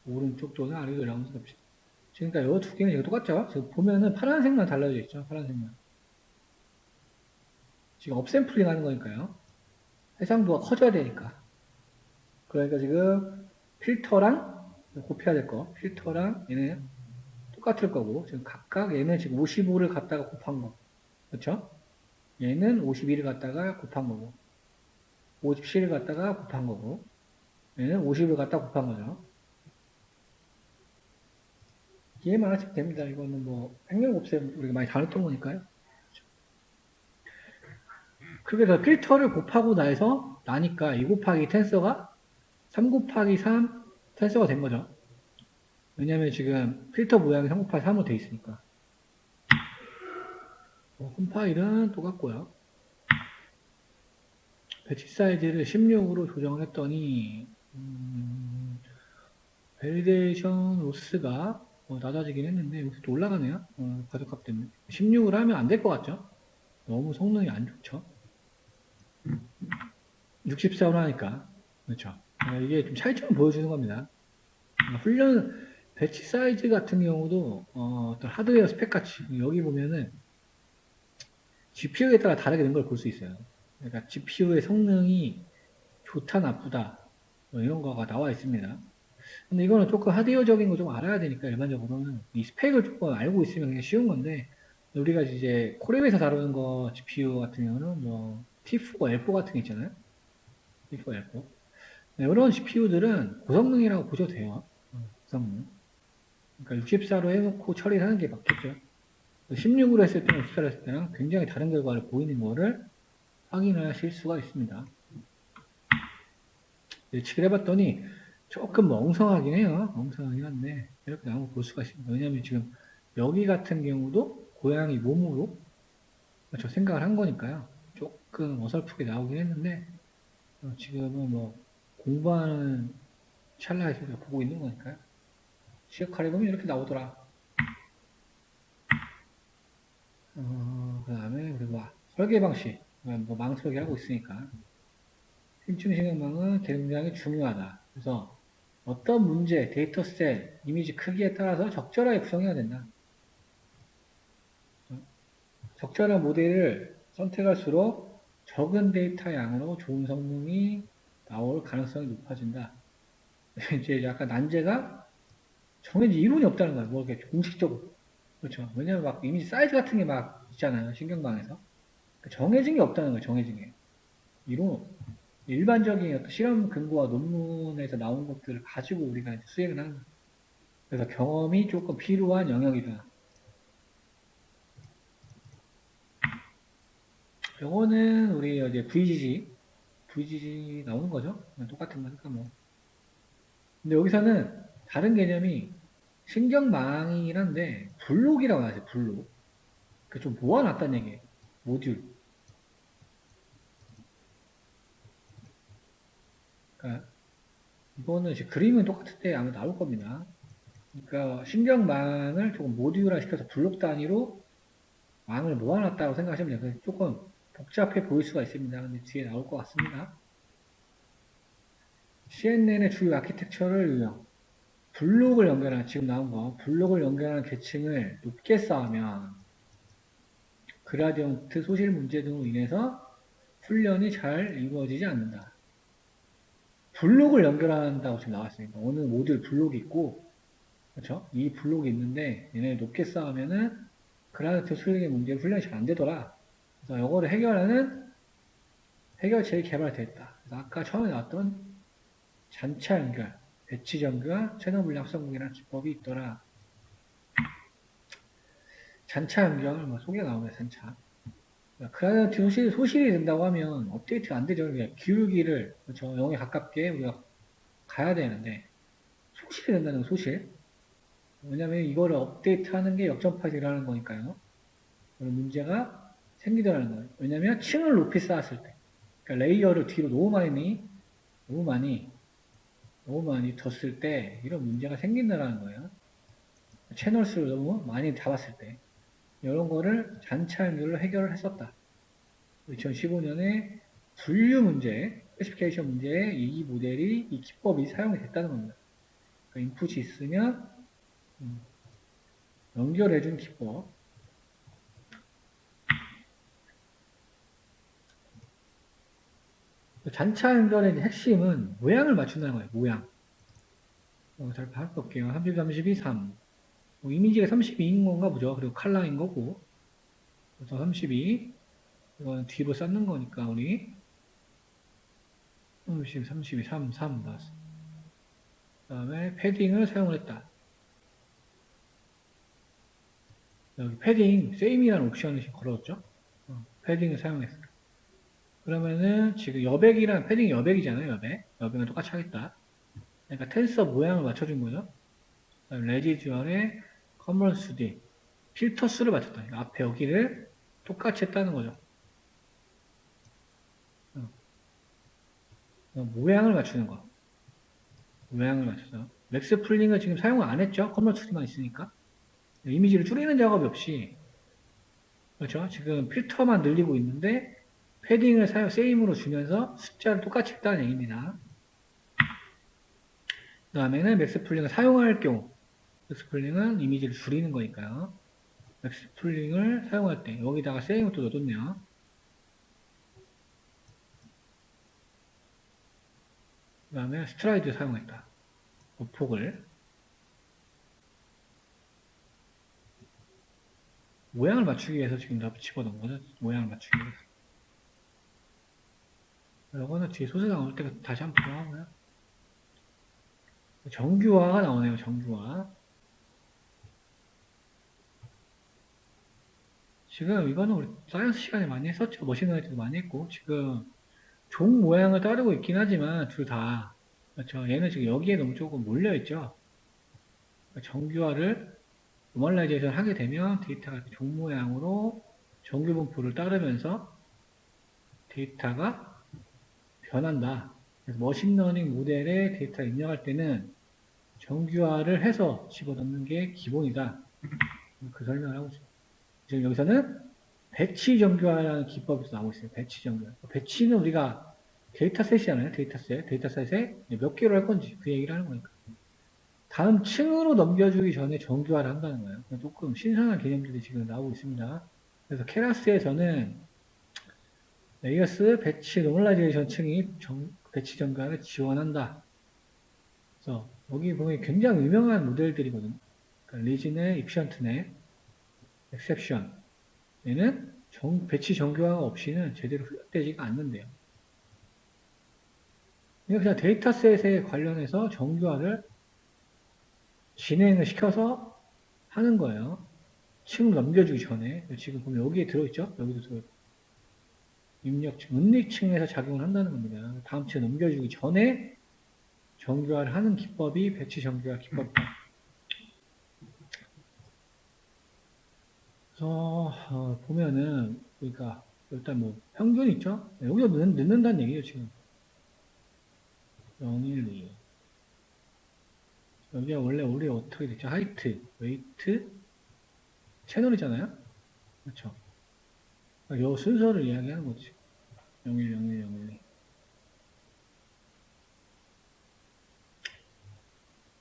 오른쪽 또는 아래로 내려가면서 겹친다. 지금 그러니까 이 두 개는 이거 똑같죠? 지금 보면은 파란색만 달라져 있죠? 파란색만. 지금 업샘플링 하는 거니까요. 해상도가 커져야 되니까. 그러니까 지금 필터랑 곱해야 될 거. 필터랑 얘는 똑같을 거고 지금 각각 얘는 지금 55를 갖다가 곱한 거. 그렇죠? 얘는 51을 갖다가 곱한 거고 57을 갖다가 곱한 거고 얘는 50을 갖다가 곱한 거죠. 이해만 하시면 됩니다. 이거는 뭐 행렬 곱셈 우리가 많이 다뤘던 거니까요. 그래서 필터를 곱하고 나니까 2 곱하기 텐서가 3 곱하기 3 텐서가 된 거죠. 왜냐면 지금 필터 모양이 3 곱하기 3으로 돼 있으니까. 홈파일은 똑같고요. 배치 사이즈를 16으로 조정을 했더니 밸리데이션 로스가 낮아지긴 했는데 여기서 올라가네요. 과적값 때문에. 16으로 하면 안 될 것 같죠? 너무 성능이 안 좋죠. 64로 하니까. 그렇죠. 이게 좀 차이점을 보여주는 겁니다. 훈련 배치 사이즈 같은 경우도 어떤 하드웨어 스펙 같이 여기 보면은 GPU에 따라 다르게 된 걸 볼 수 있어요. 그러니까 GPU의 성능이 좋다 나쁘다 뭐 이런 거가 나와 있습니다. 근데 이거는 조금 하드웨어적인 거 좀 알아야 되니까 일반적으로는 이 스펙을 조금 알고 있으면 그냥 쉬운 건데 우리가 이제 코랩에서 다루는 거 GPU 같은 경우는 뭐 T4, L4 같은 게 있잖아요. T4, L4 네, 이런 GPU들은 고성능이라고 보셔도 돼요. 고성능. 그러니까 64로 해놓고 처리를 하는 게 맞겠죠. 16으로 했을 때랑 64로 했을 때랑 굉장히 다른 결과를 보이는 거를 확인하실 수가 있습니다. 예측을 해봤더니 조금 멍성하긴 해요. 멍성하긴 한데 이렇게 나온 걸 볼 수가 있습니다. 왜냐하면 지금 여기 같은 경우도 고양이 몸으로 저 생각을 한 거니까요. 조금 어설프게 나오긴 했는데 지금은 뭐 공부하는 찰나에서 우리가 보고 있는 거니까요. 시각화해 보면 이렇게 나오더라. 그 다음에 우리 설계 방식, 망 설계하고 있으니까 심층 신경망은 굉장히 중요하다. 그래서 어떤 문제, 데이터셋, 이미지 크기에 따라서 적절하게 구성해야 된다. 적절한 모델을 선택할수록 적은 데이터 양으로 좋은 성능이 나올 가능성이 높아진다. 이제 약간 난제가 정해진 이론이 없다는 거예요. 뭐 이렇게 공식적으로. 그렇죠. 왜냐면 막 이미지 사이즈 같은 게 막 있잖아요. 신경망에서. 정해진 게 없다는 거예요. 정해진 게. 이론, 일반적인 어떤 실험 근거와 논문에서 나온 것들을 가지고 우리가 수행을 하는 거예요. 그래서 경험이 조금 필요한 영역이다. 요거는 우리 이제 VGG 나오는 거죠. 똑같은 거니까 뭐. 근데 여기서는 다른 개념이 신경망이란데 블록이라고 하죠. 블록. 그 좀 모아놨다는 얘기예요. 모듈. 그러니까 이거는 이제 그림은 똑같은데 아마 나올 겁니다. 그러니까 신경망을 조금 모듈화 시켜서 블록 단위로 망을 모아놨다고 생각하시면 돼요. 조금 복잡해 보일 수가 있습니다. 근데 뒤에 나올 것 같습니다. CNN의 주요 아키텍처를 유형. 블록을 연결한, 지금 나온 거, 블록을 연결하는 계층을 높게 쌓으면 그라디언트 소실 문제 등으로 인해서 훈련이 잘 이루어지지 않는다. 블록을 연결한다고 지금 나왔으니까 어느 모듈 블록이 있고, 그렇죠? 이 블록이 있는데 얘네 높게 쌓으면은 그라디언트 소실의 문제 훈련이 잘 안 되더라. 그래서 이거를 해결하는 해결책이 개발됐다. 그래서 아까 처음에 나왔던 잔차 연결, 배치 전교와 채널 분량 합성공이라는 기법이 있더라. 잔차 연결, 소개가 나오네, 잔차. 그라디언트 소실이 된다고 하면 업데이트가 안 되죠. 그러니까 기울기를, 그렇죠. 0에 가깝게 우리가 가야 되는데, 소실이 된다는 소실. 왜냐면 이거를 업데이트 하는 게 역전파일이라는 거니까요. 그런 문제가 생기더라는 거예요. 왜냐면 층을 높이 쌓았을 때. 그러니까 레이어를 뒤로 너무 많이 뒀을 때 이런 문제가 생긴다는 거예요. 채널 수를 너무 많이 잡았을 때. 이런 거를 잔차 연결로 해결을 했었다. 2015년에 분류 문제, 스페시피케이션 문제에 이 모델이, 이 기법이 사용이 됐다는 겁니다. 그러니까 인풋이 있으면 연결해준 기법. 잔차 연결의 핵심은 모양을 맞춘다는 거예요. 모양. 잘 볼게요. 30, 32, 3. 이미지가 32인 건가 보죠. 그리고 칼라인 거고. 그래서 32. 이건 뒤로 쌓는 거니까 우리 30, 32, 3, 3 나왔어. 그 다음에 패딩을 사용을 했다. 여기 패딩, 세임이라는 옵션을 지금 걸어뒀죠. 패딩을 사용했어. 그러면은 지금 여백이랑 패딩 여백이잖아요. 여백은 똑같이 하겠다. 그러니까 텐서 모양을 맞춰준 거죠. 레지듀얼의 컨버런스 필터 수를 맞췄다. 그러니까 앞에 여기를 똑같이 했다는 거죠. 모양을 맞추는 거. 모양을 맞춰서. 맥스 풀링을 지금 사용을 안 했죠. 컨버런스만 있으니까. 이미지를 줄이는 작업이 없이. 그렇죠. 지금 필터만 늘리고 있는데 패딩을 세임으로 주면서 숫자를 똑같이 했다는 얘기입니다. 그 다음에는 맥스 풀링을 사용할 경우 맥스 풀링은 이미지를 줄이는 거니까요. 맥스 풀링을 사용할 때 여기다가 세임을 또 넣어뒀네요. 그 다음에 스트라이드 사용했다. 보폭을 모양을 맞추기 위해서 지금 다 집어넣은 거죠. 모양을 맞추기 위해서. 이거는 뒤에 소스 나올 때 다시 한번 보정하고요. 정규화가 나오네요. 정규화. 지금 이거는 우리 사이언스 시간에 많이 했었죠. 머신러닝도 많이 했고 지금 종 모양을 따르고 있긴 하지만 둘 다 그렇죠. 얘는 지금 여기에 너무 조금 몰려있죠. 정규화를 노멀라이제이션 하게 되면 데이터가 종 모양으로 정규 분포를 따르면서 데이터가 변한다. 그래서 머신러닝 모델에 데이터 입력할 때는 정규화를 해서 집어넣는 게 기본이다. 그 설명을 하고 있습니다. 지금 여기서는 배치 정교화라는 기법에서 나오고 있어요. 배치 정교화. 배치는 우리가 데이터셋이잖아요. 데이터셋. 데이터셋에 몇 개로 할 건지 그 얘기를 하는 거니까. 다음 층으로 넘겨주기 전에 정교화를 한다는 거예요. 조금 신선한 개념들이 지금 나오고 있습니다. 그래서 케라스에서는 레이어스 배치 노멀라이제이션 층이 배치 정교화를 지원한다. 그래서 여기 보면 굉장히 유명한 모델들이거든요. 그러니까 리진의 이피션트네, 엑셉션. 얘는 배치 정교화가 없이는 제대로 훈련되지가 않는데요. 그냥 데이터셋에 관련해서 정교화를 진행을 시켜서 하는 거예요. 층 넘겨주기 전에. 지금 보면 여기에 들어있죠? 여기도 들어있고. 입력층, 은닉층에서 작용을 한다는 겁니다. 다음 층 넘겨주기 전에 정교화를 하는 기법이 배치 정교화 기법이다. 그래서 보면은 그러니까 일단 뭐 평균 있죠? 여기서 넣는다는 얘기예요 지금. 0, 1, 2. 여기가 원래 우리 어떻게 됐죠? 하이트, 웨이트, 채널이잖아요? 그렇죠? 요 순서를 이야기하는 거지. 01, 01, 01.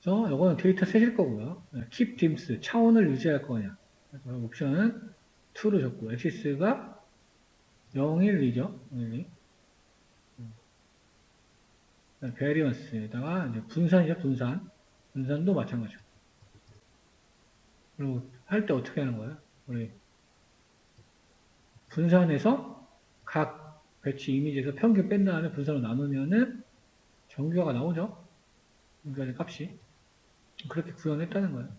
그래서 요거는 데이터 셋일 거고요. keep dims, 차원을 유지할 거냐. 그래서 옵션은 2로 줬고, 엑시스가 01, 2죠. 01, 2. 베리언스에다가 이제 분산이죠, 분산. 분산도 마찬가지고. 그리고 할 때 어떻게 하는 거예요? 우리 분산해서 각 배치 이미지에서 평균 뺀 다음에 분산으로 나누면은 정교화가 나오죠? 정교화의 값이. 그렇게 구현했다는 거예요.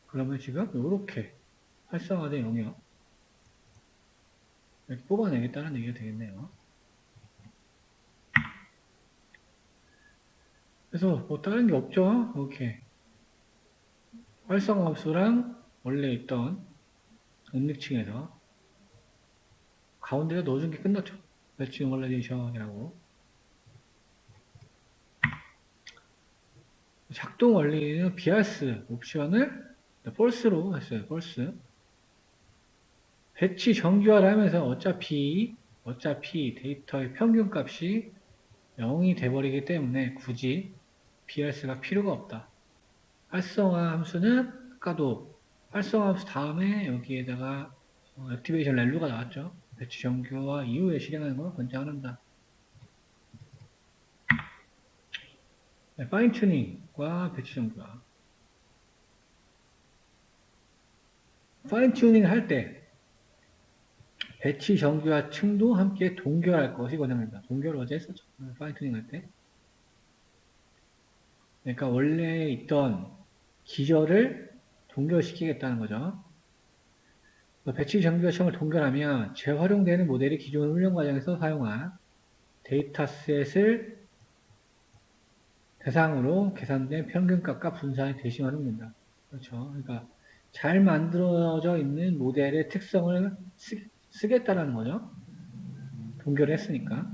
그러면 지금 이렇게 활성화된 영역 이렇게 뽑아내겠다는 얘기가 되겠네요. 그래서 뭐 다른 게 없죠. 이렇게 활성화 함수랑 원래 있던 은닉층에서 가운데에 넣어준 게 끝났죠. 배치 노멀라이제이션이라고. 작동 원리는 비아스 옵션을 false로 했어요. false. 배치 정규화를 하면서 어차피 데이터의 평균값이 0이 돼버리기 때문에 굳이 BRS가 필요가 없다. 활성화 함수는 아까도 활성화 함수 다음에 여기에다가 액티베이션 렐루가 나왔죠. 배치 정규화 이후에 실행하는 걸 권장한다. 네, 파인 튜닝과 배치 정규화. 파인 튜닝 할 때 배치 정규화 층도 함께 동결할 것이 권장됩니다. 동결을 어제 했었죠. 파인 튜닝 할 때. 그러니까 원래 있던 기절을 동결시키겠다는 거죠. 배치 정규화층을 동결하면 재활용되는 모델이 기존 훈련 과정에서 사용한 데이터셋을 대상으로 계산된 평균값과 분산이 대신 활용된다. 그렇죠. 그러니까 잘 만들어져 있는 모델의 특성을 쓰겠다라는 거죠. 동결을 했으니까.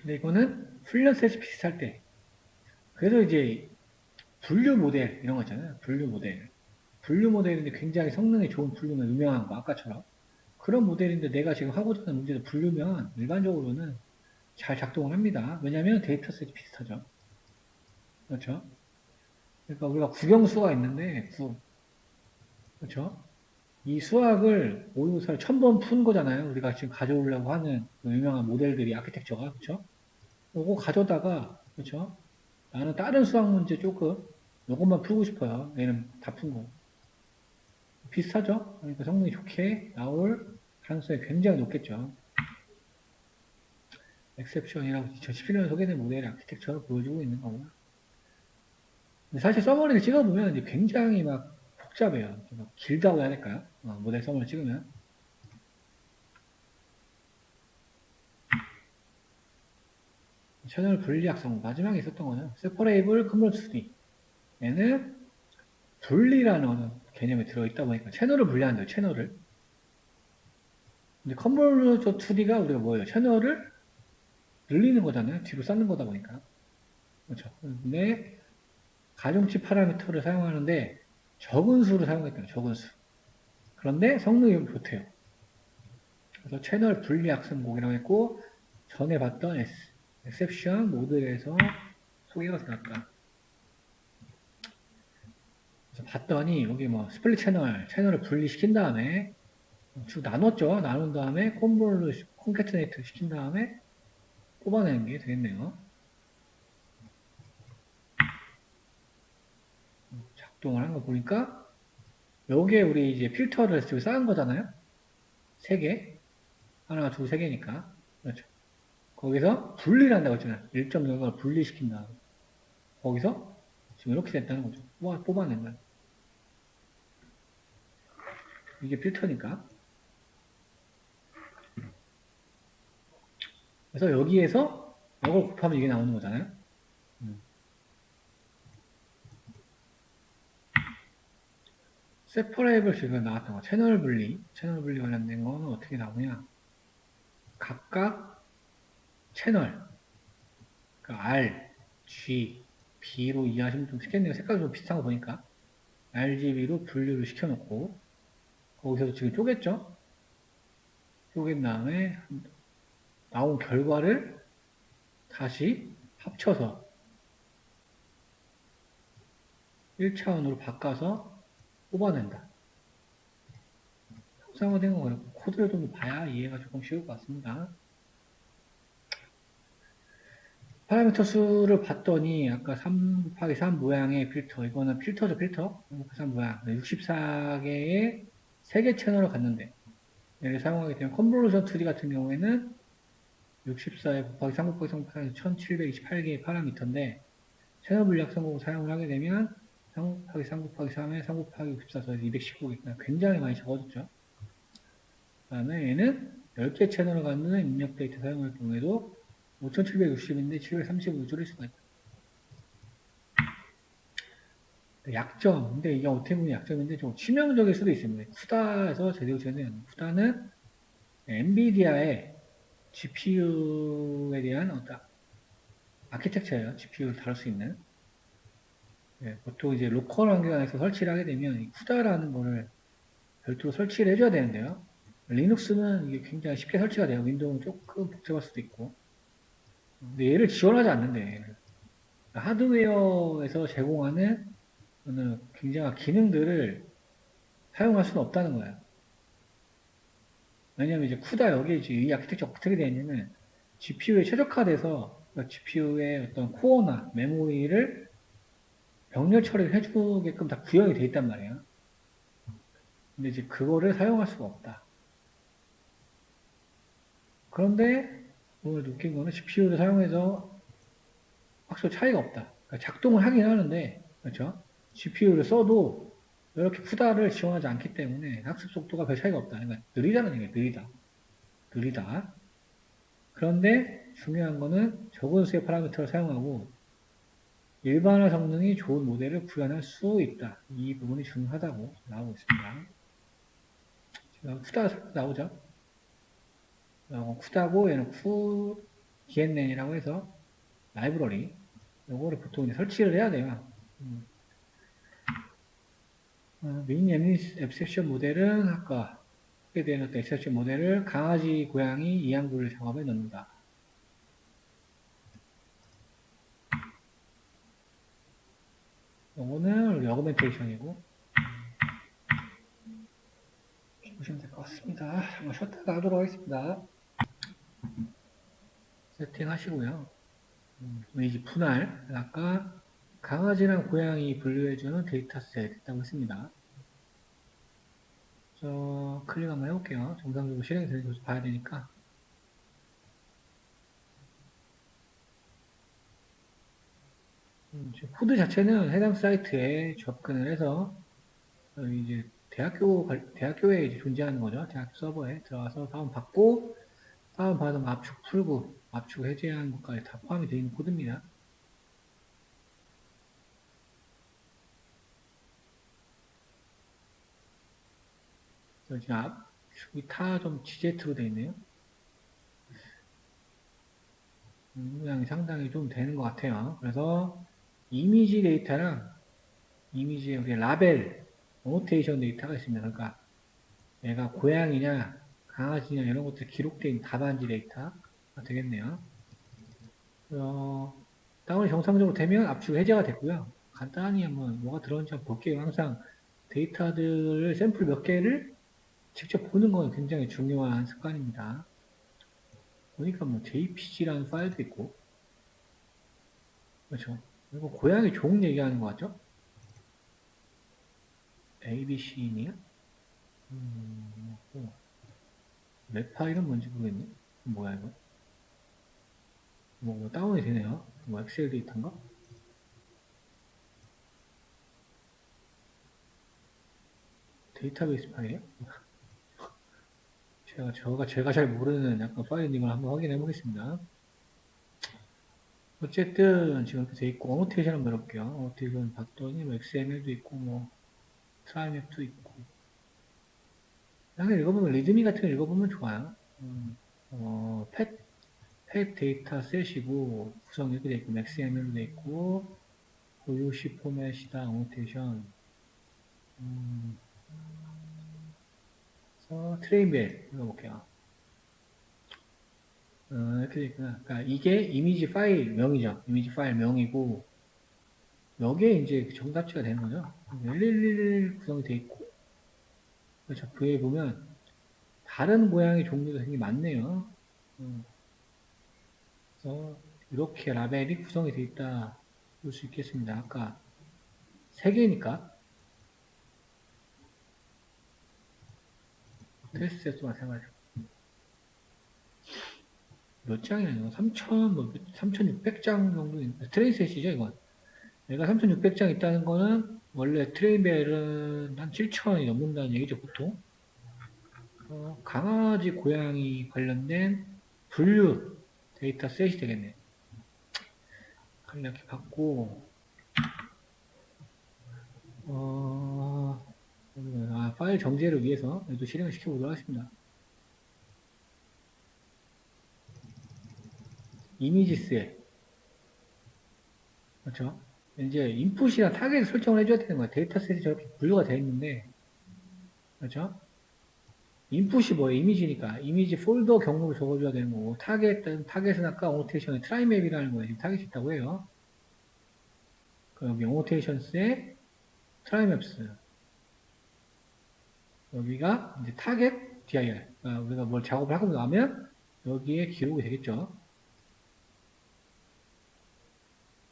근데 이거는 훈련셋이 비슷할 때. 그래서 이제 분류 모델 이런 거 있잖아요. 분류 모델. 분류 모델인데 굉장히 성능이 좋은 분류면 유명한 거 아까처럼. 그런 모델인데 내가 지금 하고자 하는 문제를 분류면 일반적으로는 잘 작동을 합니다. 왜냐하면 데이터셋이 비슷하죠. 그렇죠? 그러니까 우리가 국영수가 있는데 그렇죠? 이 수학을 모의고사를 1000번 푼 거잖아요. 우리가 지금 가져오려고 하는 그 유명한 모델들이 아키텍처가 그렇죠? 요거 가져다가 그렇죠? 나는 다른 수학 문제 조금 요것만 풀고 싶어요. 얘는 다 푼 거. 비슷하죠? 그러니까 성능이 좋게 나올 가능성이 굉장히 높겠죠. 엑셉션이라고 2017년에 소개된 모델의 아키텍처를 보여주고 있는 거고요. 근데 사실 서머리를 찍어보면 이제 굉장히 막 복잡해요. 막 길다고 해야 될까요? 모델 서머리 찍으면. 채널 분리학성 마지막에 있었던 거는 separable convert 얘는 분리라는 개념이 들어있다 보니까 채널을 분리한대요. 채널을. 근데 convert 2D가 우리가 뭐예요? 채널을 늘리는 거잖아요. 뒤로 쌓는 거다 보니까. 그렇죠. 근데 가중치 파라미터를 사용하는데 적은 수를 사용했대요. 적은 수. 그런데 성능이 좋대요. 그래서 채널 분리 악성곡이라고 했고 전에 봤던 엑셉션 모델에서 소개가 들었다. 그래서 봤더니 여기 뭐 스플릿 채널을 분리시킨 다음에 쭉 나눴죠. 나눈 다음에 콘캐트네이트 시킨 다음에 뽑아내는 게 되겠네요. 작동을 한 거 보니까 여기에 우리 이제 필터를 지금 쌓은 거잖아요. 3개. 하나, 둘, 3개니까. 그렇죠. 거기서 분리를 한다고 했잖아요. 1.0을 분리시킨 다음에. 거기서 지금 이렇게 됐다는 거죠. 뽑아낸다. 이게 필터니까. 그래서 여기에서 이걸 곱하면 이게 나오는 거잖아요. 세퍼레이블 지금 나왔던 거. 채널 분리 관련된 거는 어떻게 나오냐. 각각 채널, 그러니까 R, G, B로 이해하시면 좀 쉽겠네요. 색깔이 좀 비슷한 거 보니까. RGB로 분류를 시켜놓고, 거기서 지금 쪼갰죠? 쪼갠 다음에 나온 결과를 다시 합쳐서 1차원으로 바꿔서 뽑아낸다. 형상화된 거 어렵고 코드를 좀 봐야 이해가 조금 쉬울 것 같습니다. 파라미터 수를 봤더니 아까 3 곱하기 3 모양의 필터, 이거는 필터죠, 필터. 3 곱하기 3 모양. 64개의 3개 채널을 갖는데 얘를 사용하게 되면 컨볼루션 트리 같은 경우에는 64에 곱하기 3 곱하기 3 곱하기 1728개의 파라미터인데 채널 분리학 성공을 사용을 하게 되면 3 곱하기 3 곱하기 3에 3 곱하기 64, 그래서 219개, 굉장히 많이 적어졌죠. 그 다음에 얘는 10개 채널을 갖는 입력 데이터 사용할 경우에도 5760인데 735로 줄일 수가 있다. 약점. 근데 이게 어떻게 보면 약점인데 좀 치명적일 수도 있습니다. 쿠다에서 제대로 되는 쿠다는 엔비디아의 GPU에 대한 어떤 아키텍처예요. GPU를 다룰 수 있는. 예, 보통 이제 로컬 환경 안에서 설치를 하게 되면 이 쿠다라는 거를 별도로 설치를 해줘야 되는데요. 리눅스는 이게 굉장히 쉽게 설치가 돼요. 윈도우는 조금 복잡할 수도 있고. 근데 얘를 지원하지 않는데, 하드웨어에서 제공하는 굉장한 기능들을 사용할 수는 없다는 거예요. 왜냐면 이제 쿠다 여기에 이제 이 아키텍처가 어떻게 되어 있냐면 GPU에 최적화돼서 그러니까 GPU의 어떤 코어나 메모리를 병렬 처리를 해주게끔 다 구현이 되어 있단 말이에요. 근데 이제 그거를 사용할 수가 없다. 그런데 오늘 느낀 거는 GPU를 사용해서 확실히 차이가 없다. 그러니까 작동을 하긴 하는데, 그렇죠? GPU를 써도 이렇게 쿠다를 지원하지 않기 때문에 학습 속도가 별 차이가 없다. 그러니까 느리다는 얘기예요. 느리다. 그런데 중요한 거는 적은 수의 파라미터를 사용하고 일반화 성능이 좋은 모델을 구현할 수 있다. 이 부분이 중요하다고 나오고 있습니다. 지금 쿠다 나오죠? 쿠다고 얘는 DNN이라고 해서 라이브러리 요거를 보통 이제 설치를 해야 돼요. 메인 앱섹션 모델은 아까 하게 된 어떤 앱섹션 모델을 강아지, 고양이, 이양돌 작업에 넣는다. 요거는 어그멘테이션이고 보시면 될 것 같습니다. 한번 쉬었다가 하도록 하겠습니다. 세팅하시고요. 이미지 분할, 아까 강아지랑 고양이 분류해주는 데이터셋 있다고 했습니다. 클릭 한번 해볼게요. 정상적으로 실행이 되는지 봐야 되니까. 지금 코드 자체는 해당 사이트에 접근을 해서 이제 대학교에 이제 존재하는 거죠. 대학교 서버에 들어가서 다운받고 다운받으면 압축 풀고 압축 해제하는 것까지 다 포함이 되어 있는 코드입니다. 지금 압축이 타 좀 GZ로 되어 있네요. 모양이 상당히 좀 되는 것 같아요. 그래서 이미지 데이터랑 이미지의 우리 라벨, 어노테이션 데이터가 있습니다. 그러니까 얘가 고양이냐, 강아지냐 이런 것들 기록된 답안지 데이터가 되겠네요. 다운이 정상적으로 되면 압축 해제가 됐고요. 간단히 한번 뭐가 들어있는지 한번 볼게요. 항상 데이터들을 샘플 몇 개를 직접 보는 건 굉장히 중요한 습관입니다. 보니까 뭐 JPG라는 파일도 있고, 그렇죠. 그리고 고양이 종 얘기하는 거 같죠? ABC이냐? 웹 파일은 뭔지 모르겠네. 뭐야 이거? 뭐 다운이 되네요. 뭐 엑셀 데이터인가? 데이터베이스 파일이에요? 제가 잘 모르는 약간 파일링을 한번 확인해 보겠습니다. 어쨌든 지금 이렇게 돼 있고, 어노테이션 한번 해볼게요. 어노테이션 봤더니 뭐 XML도 있고, 뭐 트라이맵도 있고. 그냥 읽어보면 리드미 같은 거 읽어보면 좋아요. 펫 데이터 셋이고 구성 이렇게 돼 있고, XML도 돼 있고, 고유시 포맷이다, 어노테이션. 그래서 트레인벨 읽어볼게요. 이렇게 돼 있구나. 그러니까 이게 이미지 파일 명이죠. 이미지 파일 명이고, 여기에 이제 정답지가 되는 거죠. 111 구성이 돼 있고, 그렇죠. 그에 보면 다른 모양의 종류가 되게 많네요. 그래서 이렇게 라벨이 구성이 되어 있다 볼 수 있겠습니다. 아까 3개니까 테스트 세트만 생각하죠. 몇 장이나 3,600장 정도 트레이셋이죠 이건. 얘가 3,600장 있다는 거는 원래 트레이벨은 한 7,000이 넘는다는 얘기죠 보통. 강아지 고양이 관련된 분류 데이터 셋이 되겠네. 이렇게 받고 파일 정제를 위해서 또 실행을 시켜보도록 하겠습니다. 이미지스에 그렇죠? 이제 인풋이랑 타겟을 설정을 해줘야 되는 거예요. 데이터셋이 저렇게 분류가 되어 있는데 그렇죠? 인풋이 뭐예요? 이미지니까 이미지 폴더 경로를 적어줘야 되는 거고 타겟은 아까 오노테이션에 트라이맵이라는 거예요. 지금 타겟이 있다고 해요. 그 여기 오노테이션스에 트라이맵스 여기가 이제 타겟 dir 우리가 뭘 작업을 하고 나면 여기에 기록이 되겠죠.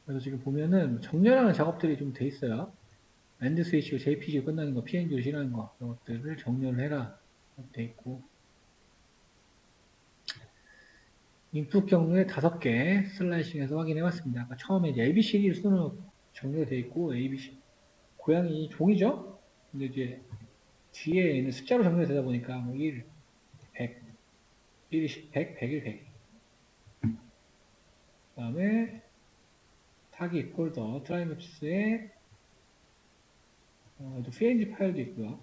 그래서 지금 보면은 정렬하는 작업들이 좀 돼 있어요. 엔드 스위치로 JPG로 끝나는 거, PNG로 실하는 거, 그런 것들을 정렬을 해라. 돼 있고. 인풋 경로에 5개 슬라이싱해서 확인해 봤습니다. 아까 처음에 이제 ABCD 순으로 정렬이 돼 있고, ABC. 고양이 종이죠? 근데 이제 뒤에 있는 숫자로 정렬이 되다 보니까 뭐 1, 100, 1, 10, 100, 101, 100. 그 다음에 타깃 폴더, 트라이맵스에 또 PNG 파일도 있고요.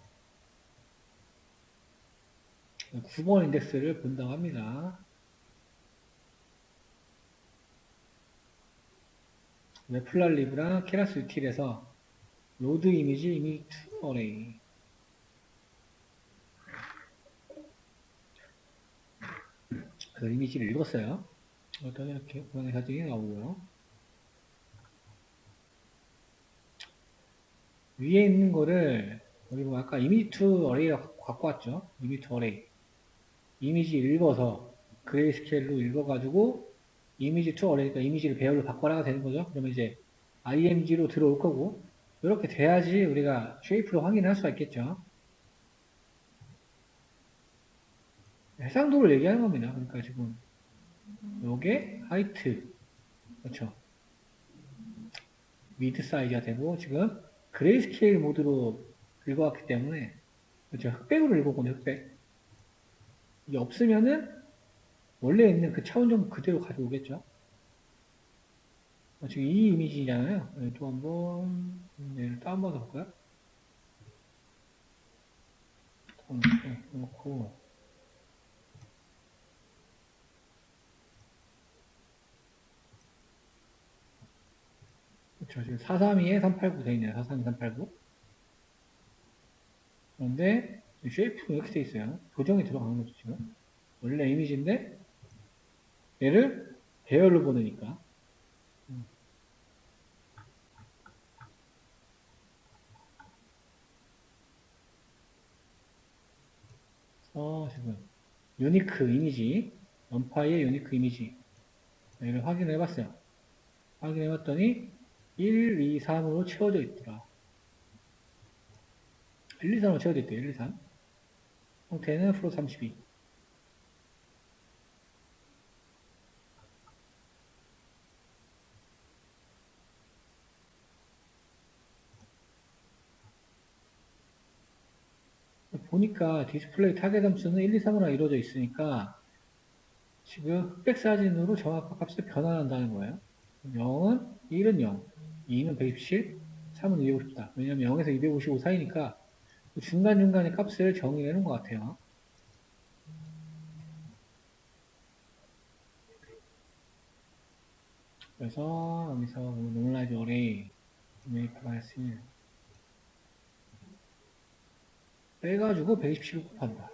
9번 인덱스를 본다고 합니다. 웹플랄리브랑 케라스 유틸에서 로드 이미지 이미지 어레이 그 이미지를 읽었어요. 일단 이렇게 고양이 사진이 나오고요. 위에 있는 거를 우리 뭐 아까 이미지 투 어레이라고 갖고 왔죠. 이미지 투 어레이 이미지 읽어서 그레이스케일로 읽어가지고 이미지 투 어레이니까 이미지를 배열로 바꿔라가 되는 거죠. 그러면 이제 IMG로 들어올 거고 이렇게 돼야지 우리가 쉐이프로 확인할 수가 있겠죠. 해상도를 얘기하는 겁니다. 그러니까 지금 요게 하이트 그렇죠. 미드 사이즈가 되고 지금 그레이스케일 모드로 읽어왔기 때문에 그렇죠. 흑백으로 읽었거든요. 흑백. 이게 없으면은 원래 있는 그 차원 정보 그대로 가져오겠죠. 지금 이 이미지잖아요. 또 한번 얘를 다운받아 볼까요? 놓고 그렇죠. 지금 432에 389 돼 있네요. 432, 389. 그런데 쉐이프가 이렇게 돼 있어요. 조정이 들어가는 거죠, 지금. 원래 이미지인데 얘를 배열로 보내니까. 지금 유니크 이미지, 원파이의 유니크 이미지 얘를 확인을 해봤어요. 확인해봤더니 1, 2, 3으로 채워져 있더라. 1, 2, 3으로 채워져 있대요. 1, 2, 3. 형태는 프로 32. 보니까 디스플레이 타겟 함수는 1, 2, 3으로 이루어져 있으니까 지금 흑백 사진으로 정확한 값을 변환한다는 거예요. 0은 1은 0, 2는 127, 3은 250다. 왜냐면 0에서 255 사이니까 중간중간의 값을 정의해 놓은 것 같아요. 그래서 여기서 normalize array make bias 빼가지고 127을 곱한다.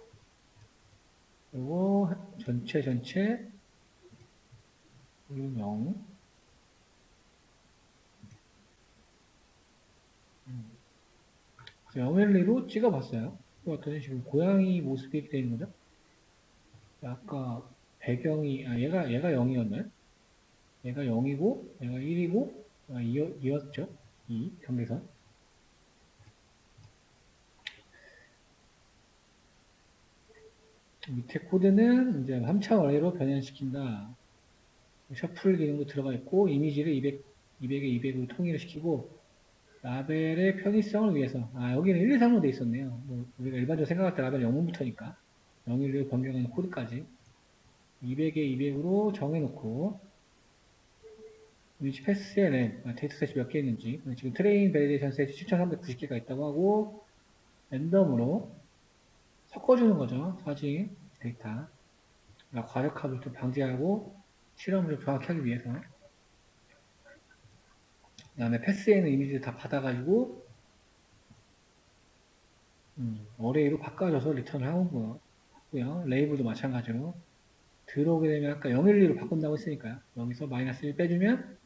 그리고 전체 0. 그래서 012로 찍어봤어요. 그랬더니 지금 고양이 모습이 이렇게 되는 거죠. 아까 배경이, 얘가 0이었나요? 얘가 0이고, 얘가 1이고, 2였죠? 2, 경계선. 밑에 코드는 이제 3차 어레이로 변환시킨다. 셔플 기능도 들어가 있고, 이미지를 200에 200으로 통일을 시키고, 라벨의 편의성을 위해서, 여기는 1, 2, 3으로 돼 있었네요. 뭐 우리가 일반적으로 생각할 때 라벨 0문부터니까. 0, 1, 2로 변경하는 코드까지. 200에 200으로 정해놓고, 위치 패스의 램, 데이터셋이 몇 개 있는지, 지금 트레인 베리데이션 셋이 7390개가 있다고 하고, 랜덤으로 섞어주는 거죠. 사진, 데이터. 그러니까 과적합을 좀 방지하고, 실험을 좀 정확히 하기 위해서. 그 다음에 패스에 있는 이미지를 다 받아가지고, 어레이로 바꿔줘서 리턴을 하고요. 레이블도 마찬가지로. 들어오게 되면 아까 012로 바꾼다고 했으니까요. 여기서 마이너스 1 빼주면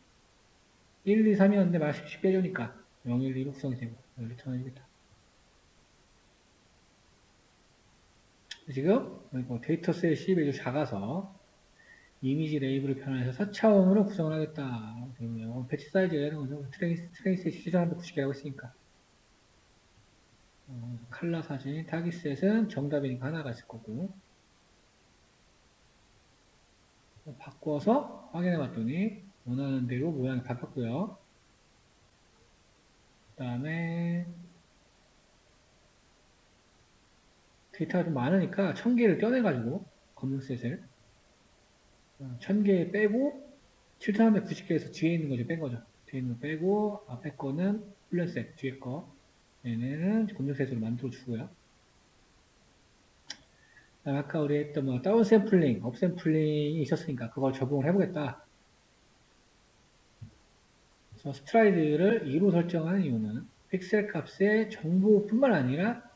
1, 2, 3이었는데 마이너스 10 빼주니까 012로 구성이 되고 리턴을 해주겠다. 지금 데이터셋이 매우 작아서 이미지 레이블을 변환해서 4차원으로 구성을 하겠다. 패치 사이즈가 이런 거죠. 트레이셋이 7390개라고 했으니까. 칼라 사진, 타깃셋은 정답이니까 하나가 있을 거고. 바꿔서 확인해 봤더니 원하는 대로 모양이 바뀌었고요. 그 다음에 데이터가 좀 많으니까 1000개를 떼어내가지고 검증셋을 1000개 빼고 7390개에서 뒤에 있는 거 좀 뺀 거죠. 뒤에 있는 거 빼고 앞에 거는 훈련셋, 뒤에 거 얘네는 검증셋으로 만들어 주고요. 아까 우리 했던 뭐 다운 샘플링, 업 샘플링이 있었으니까 그걸 적용을 해보겠다. 그래서 스트라이드를 2로 설정하는 이유는 픽셀 값의 정보뿐만 아니라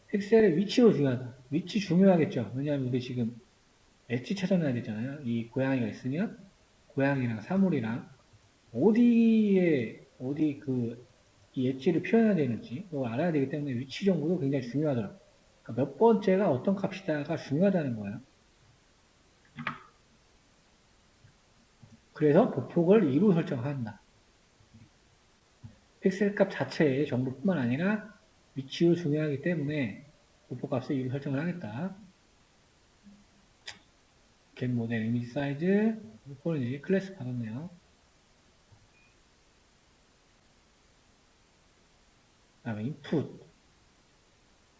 픽셀의 위치도 중요하다. 위치 중요하겠죠. 왜냐하면 우리 지금 엣지 찾아놔야 되잖아요. 이 고양이가 있으면 고양이랑 사물이랑 어디 이 엣지를 표현해야 되는지 이걸 알아야 되기 때문에 위치 정보도 굉장히 중요하더라고요. 그러니까 몇 번째가 어떤 값이다가 중요하다는 거예요. 그래서 보폭을 2로 설정한다. 픽셀 값 자체의 정보뿐만 아니라 위치도 중요하기 때문에 보폭 값을 2로 설정을 하겠다. 겟 모델 이미지 사이즈 이거는 이제 클래스 받았네요. 그 다음에 인풋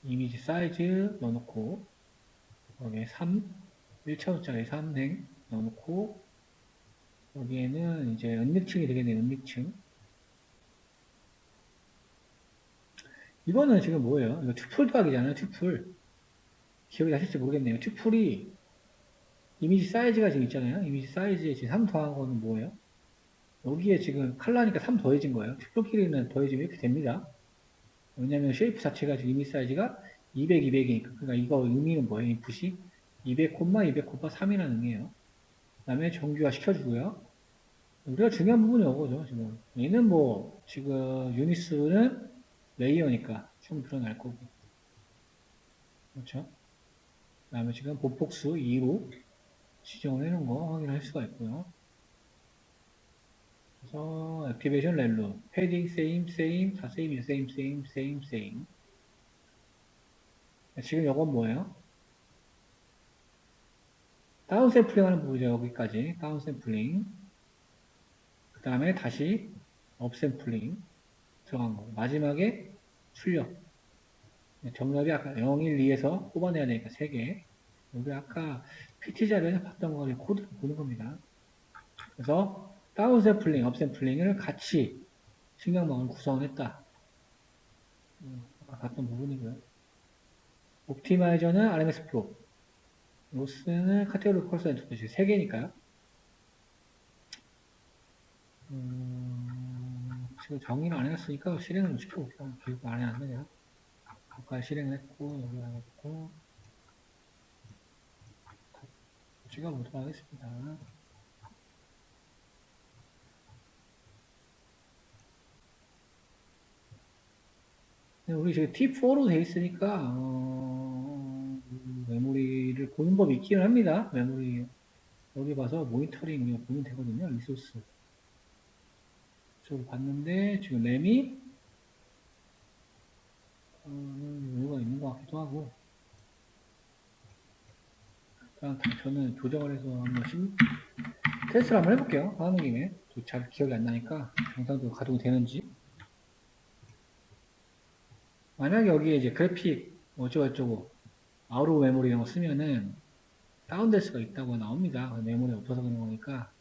이미지 사이즈 넣어놓고 여기에 3 1차원짜리 3행 넣어놓고 여기에는 이제 은닉층이 되겠네요. 은닉층 이거는 지금 뭐예요? 이거 튜플 더하기잖아요. 튜플 기억이 나실지 모르겠네요. 튜플이 이미지 사이즈가 지금 있잖아요. 이미지 사이즈에 지금 3 더한 거는 뭐예요? 여기에 지금 칼라니까 3 더해진 거예요. 튜플끼리는 더해지면 이렇게 됩니다. 왜냐면 쉐이프 자체가 지금 이미 사이즈가 200, 200이니까. 그러니까 이거 의미는 뭐예요? 인풋이 200, 200, 3이라는 의미예요. 그 다음에 정규화 시켜주고요. 우리가 중요한 부분이 이거죠, 지금. 얘는 뭐, 지금 유니스는 레이어니까 좀 드러날 거고. 그렇죠? 그 다음에 지금 보폭수 2로 지정을 해놓은 거 확인할 수가 있고요. 그래서 액티베이션 렐루, 패딩 세임, 다 세임이에요. 세임. 지금 이건 뭐예요? 다운 샘플링 하는 부분이죠. 여기까지 다운 샘플링. 그 다음에 다시 업 샘플링 들어간 거. 마지막에 출력. 정답이 아까 0, 1, 2에서 뽑아내야 되니까 3개. 여기 아까 PT 자료에서 봤던 거를 코드를 보는 겁니다. 그래서 다운 샘플링, 업 샘플링을 같이 신경망을 구성을 했다. 아까 봤던 부분이고요. 옵티마이저는 RMS 프로, 로스는 카테고리 콜스 엔터 3개니까요. 지금 정의를 안 해놨으니까 실행을 시켜볼게요. 기록 안 해놨네요. 아까 실행을 했고, 여기 안 했고, 찍어보도록 하겠습니다. 우리 지금 T4로 돼 있으니까, 메모리를 보는 법이 있기는 합니다. 메모리, 여기 봐서 모니터링 보면 되거든요. 리소스. 저를 봤는데, 지금 램이, 여유가 있는 것 같기도 하고, 일단 저는 조정을 해서 한번 테스트를 한번 해볼게요. 하는 김에. 잘 기억이 안 나니까, 영상도 가동이 되는지. 만약에 여기에 이제 그래픽, 어쩌고저쩌고, 아웃 오브 메모리 이런 거 쓰면은, 다운될 수가 있다고 나옵니다. 메모리 없어서 그런 거니까,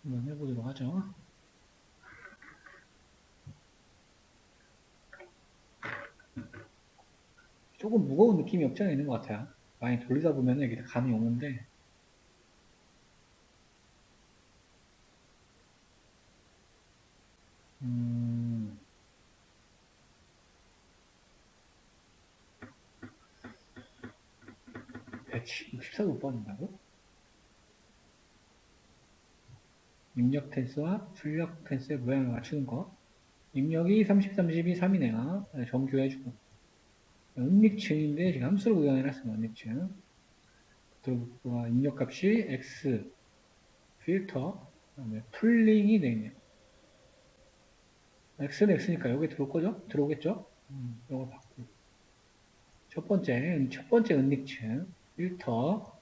한번 해보도록 하죠. 조금 무거운 느낌이 없지 않아 있는 것 같아요. 많이 돌리다 보면 이게 감이 오는데, 배치 64도 못 받는다고? 입력 텐스와 출력 텐스의 모양을 맞추는 거. 입력이 30, 32, 3이네요. 정규해주고. 은닉층인데 지금 함수를 구현해놨습니다. 은닉층. 입력값이 x, 필터, 그다음에 풀링이 되있네요. x는 x니까 여기 들어올 거죠? 들어오겠죠? 이거 바꾸고. 첫 번째 은닉층, 필터,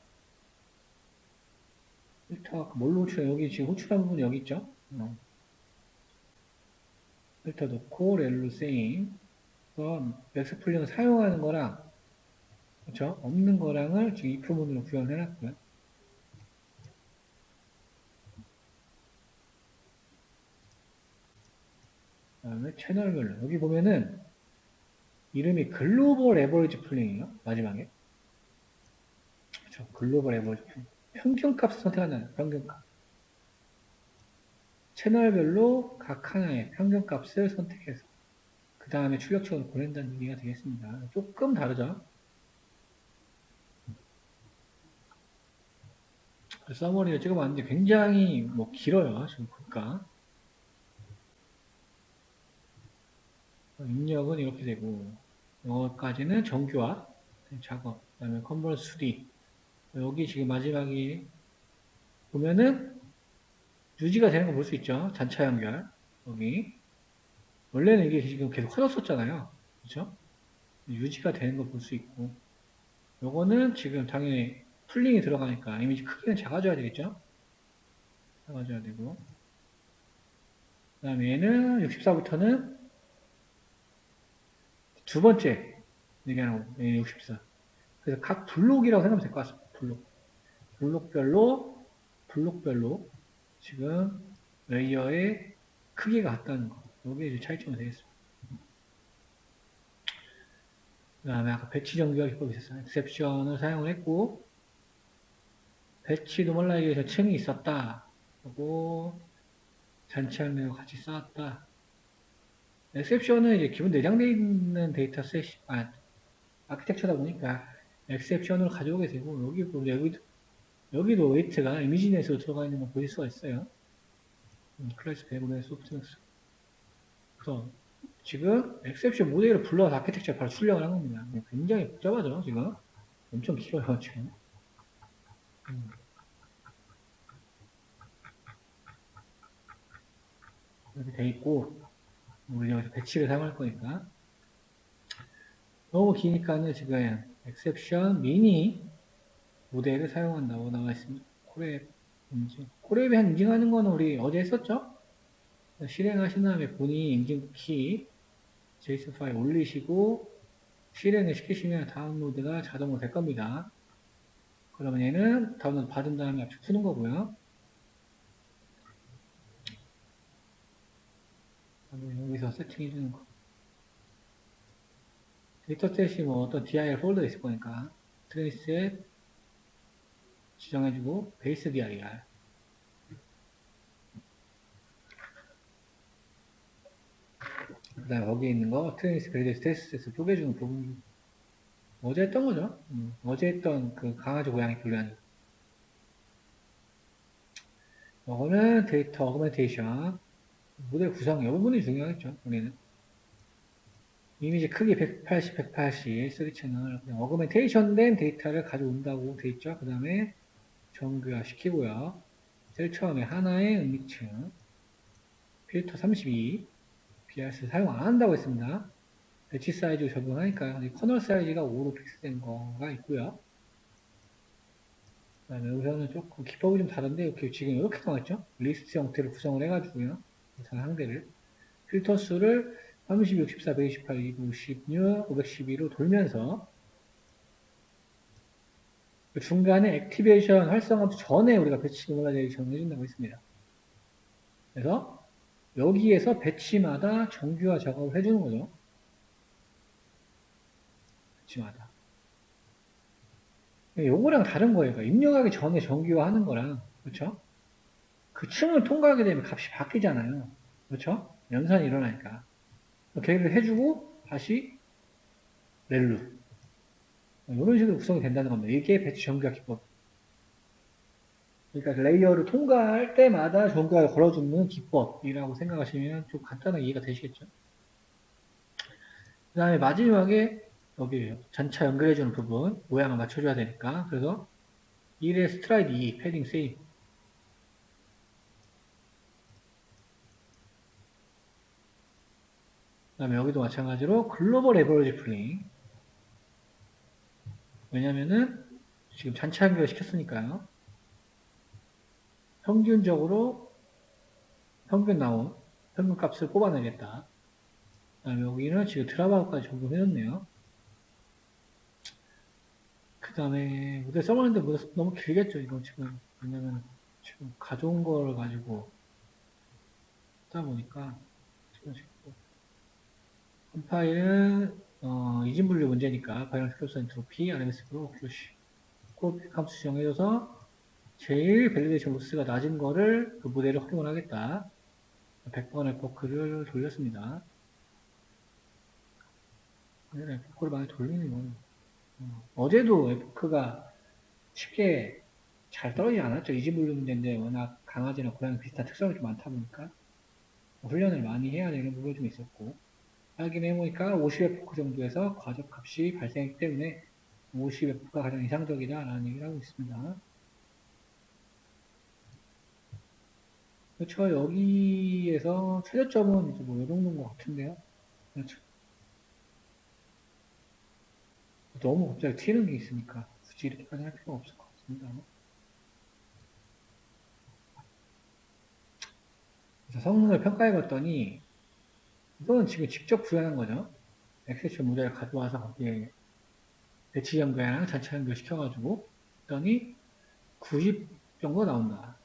뭘로 호출, 여기 지금 호출한 부분이 여기 있죠? 필터 넣고, 렐로 세임. 맥스 풀링을 사용하는 거랑, 그쵸? 없는 거랑을 지금 if 문으로 구현을 해놨고요. 그 다음에 채널별로. 여기 보면은, 이름이 글로벌 에버리지 풀링이에요. 마지막에. 그쵸? 글로벌 에버리지 풀링. 평균값 선택한다는 평균값. 채널별로 각 하나의 평균값을 선택해서 그 다음에 출력처로 보낸다는 얘기가 되겠습니다. 조금 다르죠? 서머리를 찍어봤는데 굉장히 뭐 길어요. 지금 보니까. 입력은 이렇게 되고 여기까지는 정규화 작업 그 다음에 컨버스 2D 여기 지금 마지막에 보면은 유지가 되는 거 볼 수 있죠. 잔차 연결 여기 원래는 이게 지금 계속 커졌었잖아요. 그렇죠? 유지가 되는 거 볼 수 있고 요거는 지금 당연히 풀링이 들어가니까 이미지 크기는 작아져야 되겠죠? 작아져야 되고 그 다음에 얘는 64부터는 두 번째 얘기하는 거 64 그래서 각 블록이라고 생각하면 될 것 같습니다. 블록별로 지금 레이어의 크기가 같다는 거. 이게 이제 차이점이 되겠습니다. 그 다음에 아까 배치 정규화 기법이 있었어요. 엑셉션을 사용을 했고 배치 노멀라이제이션 층이 있었다. 그리고 잔치 항목을 같이 쌓았다. 엑셉션은 이제 기본 내장되어 있는 데이터 셋이, 아키텍처다 보니까 엑셉션을 가져오게 되고, 여기도 웨이트가 이미지넷으로 들어가 있는 거 보실 수가 있어요. 클래스 배분의 소프트웨어. 그래서 지금 엑셉션 모델을 불러서 아키텍처를 바로 출력을 한 겁니다. 굉장히 복잡하죠, 지금. 엄청 길어요, 지금. 이렇게 돼 있고, 우리 여기서 배치를 사용할 거니까. 너무 기니까는 지금 엑셉션 미니 모델을 사용한다고 나와 있습니다. 콜앱 인증. 콜앱에 한 인증하는 거는 우리 어제 했었죠? 실행하신 다음에 본인이 인증 키, JSON 파일 올리시고, 실행을 시키시면 다운로드가 자동으로 될 겁니다. 그러면 얘는 다운로드 받은 다음에 압축 푸는 거고요. 여기서 세팅해주는 거. 데이터 셋이 뭐 어떤 dir 폴더가 있을 거니까 트레이스에 지정해주고 베이스 dir. 그 다음에 거기에 있는 거 트레이스 그레이드 스테이스에서 쪼개주는 부분. 어제 했던 거죠. 어제 했던 그 강아지 고양이 분류하는. 이거는 데이터 어그멘테이션. 모델 구성, 이 부분이 중요하겠죠. 우리는. 이미지 크기 180, 180, 3 채널. 어그멘테이션 된 데이터를 가져온다고 돼 있죠. 그 다음에 정규화 시키고요. 제일 처음에 하나의 음미층. 필터 32. BRC 사용 안 한다고 했습니다. 배치 사이즈 적용하니까 커널 사이즈가 5로 픽스된 거가 있고요. 그 다음에 여기서는 조금 기법이 좀 다른데 이렇게 지금 이렇게 나왔죠. 리스트 형태를 구성을 해가지고요. 상대를 필터 수를 30, 64, 128, 256, 512로 돌면서 그 중간에 액티베이션 활성화 전에 우리가 배치 노멀라이제이션을 해준다고 했습니다. 그래서 여기에서 배치마다 정규화 작업을 해주는 거죠. 배치마다. 요거랑 다른 거예요. 그러니까 입력하기 전에 정규화 하는 거랑, 그렇죠? 그 층을 통과하게 되면 값이 바뀌잖아요. 그렇죠? 연산이 일어나니까. 계획을 해주고 다시 렐루. 이런 식으로 구성이 된다는 겁니다. 이게 배치 정규화 기법. 그러니까 레이어를 통과할 때마다 정규화를 걸어주는 기법이라고 생각하시면 좀 간단하게 이해가 되시겠죠? 그 다음에 마지막에 여기 전차 연결해주는 부분 모양을 맞춰줘야 되니까 그래서 1의 스트라이드 2 패딩 세임. 그 다음에 여기도 마찬가지로 글로벌 에버리지 플링. 왜냐면은 지금 전차 연결 시켰으니까요. 평균적으로 평균 나온 평균 값을 뽑아내겠다. 그 다음에 여기는 지금 드라바까지 적용해줬네요. 그 다음에 모델 써봤는데 모델 너무 길겠죠 이거 지금. 왜냐면 지금 가져온 걸 가지고 하다 보니까 한 파일은 이진 분류 문제니까 바이런스 클로스 엔트로피 RMS 프로 큐시 코피 함수 정해줘서 제일 밸리데이션 로스가 낮은 거를 그 모델을 활용을 하겠다. 100번의 포크를 돌렸습니다. 포크를 많이 돌리는 건 어제도 에포크가 쉽게 잘 떨어지지 않았죠. 이진 분류 문제인데 워낙 강아지나 고양이 비슷한 특성이 좀 많다 보니까 훈련을 많이 해야 되는 부분이 좀 있었고 확인해보니까 50F크 정도에서 과적값이 발생했기 때문에 50F가 가장 이상적이다라는 얘기를 하고 있습니다. 그렇죠. 여기에서 최저점은 이제 뭐 이 정도인 것 같은데요. 그렇죠. 너무 갑자기 튀는 게 있으니까 굳이 이렇게까지 할 필요가 없을 것 같습니다. 그래서 성능을 평가해 봤더니 이거는 지금 직접 구현한 거죠. 엑세션 모델을 가져와서 거기에 배치 연결이랑 자체 연결 시켜가지고 했더니 90 정도 나온다.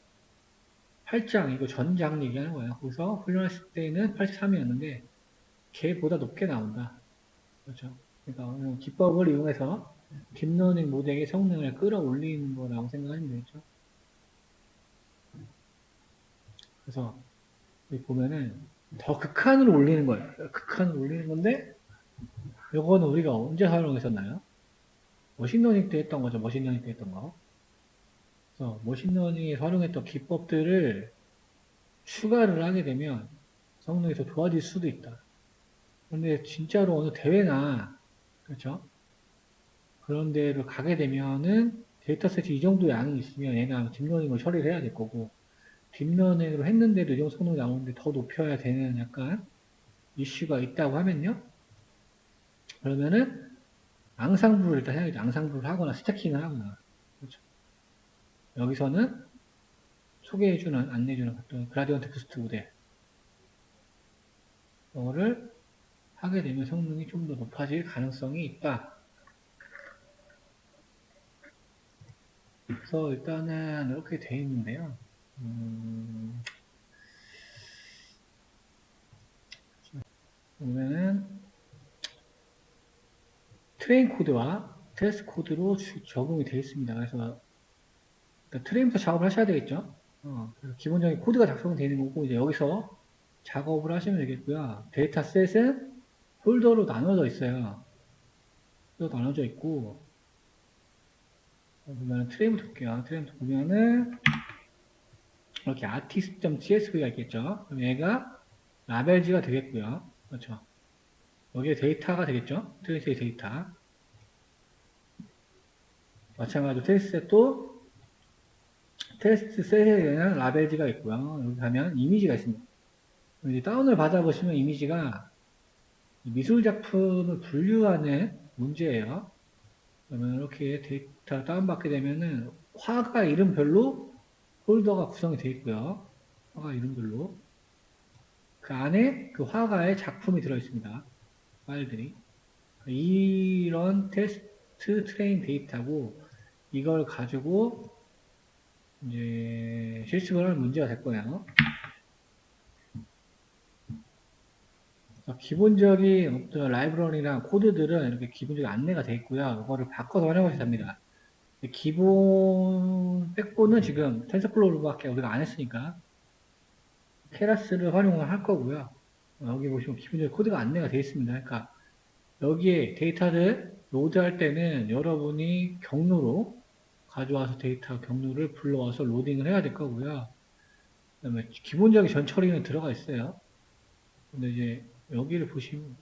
8장, 이거 전장 얘기하는 거예요. 거기서 훈련했을 때는 83이었는데 걔보다 높게 나온다. 그렇죠. 그러니까 기법을 이용해서 딥러닝 모델의 성능을 끌어올리는 거라고 생각하시면 되겠죠. 그래서 여기 보면은 더 극한으로 올리는 거예요. 극한으로 올리는 건데, 요거는 우리가 언제 사용했었나요? 머신러닝 때 했던 거죠. 머신러닝 때 했던 거. 그래서 머신러닝에 활용했던 기법들을 추가를 하게 되면 성능이 더 좋아질 수도 있다. 그런데 진짜로 어느 대회나, 그렇죠? 그런 데를 가게 되면은 데이터셋이 이 정도 양이 있으면 얘가 딥러닝을 처리를 해야 될 거고, 딥러닝으로 했는데도 이 정도 성능이 나오는데 더 높여야 되는 약간 이슈가 있다고 하면요. 그러면은 앙상블을 일단 해야겠죠. 앙상블을 하거나 스태킹을 하거나. 그렇죠. 여기서는 소개해주는, 안내해주는 어떤 그라디언트 부스트 모델. 이거를 하게 되면 성능이 좀 더 높아질 가능성이 있다. 그래서 일단은 이렇게 되어 있는데요. 보면은 트레인 코드와 테스트 코드로 적용이 되어 있습니다. 그래서 트레인부터 작업을 하셔야 되겠죠. 그래서 기본적인 코드가 작성되어 있는 거고 이제 여기서 작업을 하시면 되겠고요. 데이터셋은 폴더로 나눠져 있어요. 또 나눠져 있고 보면 트레인부터 볼게요. 트레인부터 보면은 이렇게 artist.csv가 있겠죠. 그럼 얘가 라벨지가 되겠고요. 그렇죠. 여기에 데이터가 되겠죠. 트레이스의 데이터. 마찬가지로 테스트셋도 테스트셋에 대한 라벨지가 있고요. 여기 가면 이미지가 있습니다. 이제 다운을 받아보시면 이미지가 미술 작품을 분류하는 문제예요. 그러면 이렇게 데이터 다운받게 되면은 화가 이름별로 폴더가 구성이 되어 있고요. 화가 이름별로. 그 안에 그 화가의 작품이 들어있습니다. 파일들이. 이런 테스트 트레인 데이터고 이걸 가지고 이제 실습을 하는 문제가 될 거예요. 기본적인 어떤 라이브러리나 코드들은 이렇게 기본적인 안내가 되어 있고요. 이거를 바꿔서 활용하셔도 됩니다. 기본 백본은 지금 텐서플로우밖에 우리가 안 했으니까 케라스를 활용을 할 거고요. 여기 보시면 기본적인 코드가 안내가 되어 있습니다. 그러니까 여기에 데이터를 로드할 때는 여러분이 경로로 가져와서 데이터 경로를 불러와서 로딩을 해야 될 거고요. 그 다음에 기본적인 전처리는 들어가 있어요. 근데 이제 여기를 보시면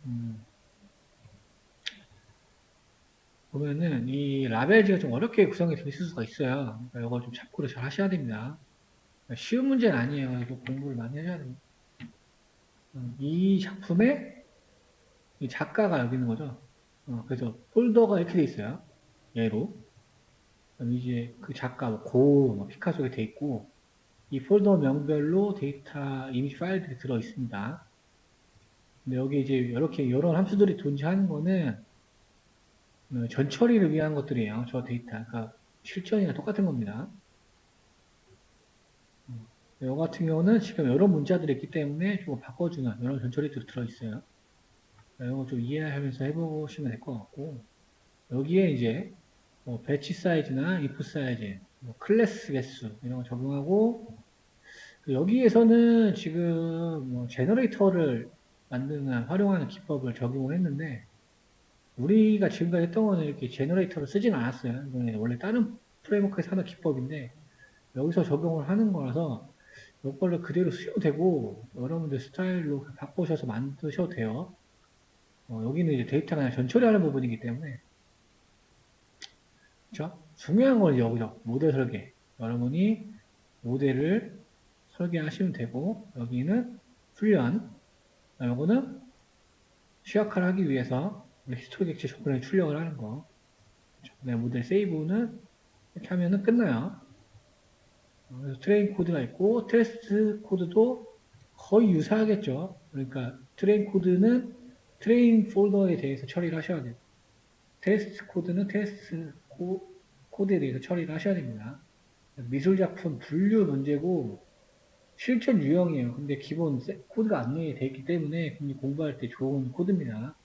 보면은 이 라벨지가 좀 어렵게 구성이 되어 있을 수가 있어요. 그러니까 이거 좀 참고를 잘 하셔야 됩니다. 그러니까 쉬운 문제는 아니에요. 이거 공부를 많이 하셔야 됩니다. 이 작품의 이 작가가 여기 있는 거죠. 그래서 폴더가 이렇게 돼 있어요. 얘로. 그럼 이제 그 작가, 뭐 피카소 이렇게 돼 있고, 이 폴더 명별로 데이터, 이미지 파일들이 들어 있습니다. 근데 여기 이제 이렇게 이런 함수들이 존재하는 거는 전 처리를 위한 것들이에요. 저 데이터. 그러니까 실전이랑 똑같은 겁니다. 이거 같은 경우는 지금 여러 문자들이 있기 때문에 좀 바꿔주는 여러 전 처리들이 들어있어요. 이거 좀 이해하면서 해보시면 될 것 같고, 여기에 이제 뭐 배치 사이즈나 if 사이즈, 뭐 클래스 개수 이런 거 적용하고 여기에서는 지금 뭐 제너레이터를 만드는 활용하는 기법을 적용을 했는데 우리가 지금까지 했던 거는 이렇게 제너레이터를 쓰진 않았어요. 이거는 원래 다른 프레임워크에서 하는 기법인데 여기서 적용을 하는 거라서 이걸로 그대로 쓰셔도 되고 여러분들 스타일로 바꾸셔서 만드셔도 돼요. 여기는 이제 데이터가 그냥 전처리하는 부분이기 때문에 그렇죠? 중요한 건 여기죠. 모델 설계. 여러분이 모델을 설계하시면 되고 여기는 훈련. 요거는 시각화를 하기 위해서 히스토리 객체 조건에 출력을 하는 거. 네, 모델 세이브는 이렇게 하면은 끝나요. 그래서 트레인 코드가 있고 테스트 코드도 거의 유사하겠죠. 그러니까 트레인 코드는 트레인 폴더에 대해서 처리를 하셔야 돼요. 테스트 코드는 테스트 코드에 대해서 처리를 하셔야 됩니다. 미술작품 분류 문제고 실전 유형이에요. 근데 기본 코드가 안내되어 있기 때문에 공부할 때 좋은 코드입니다.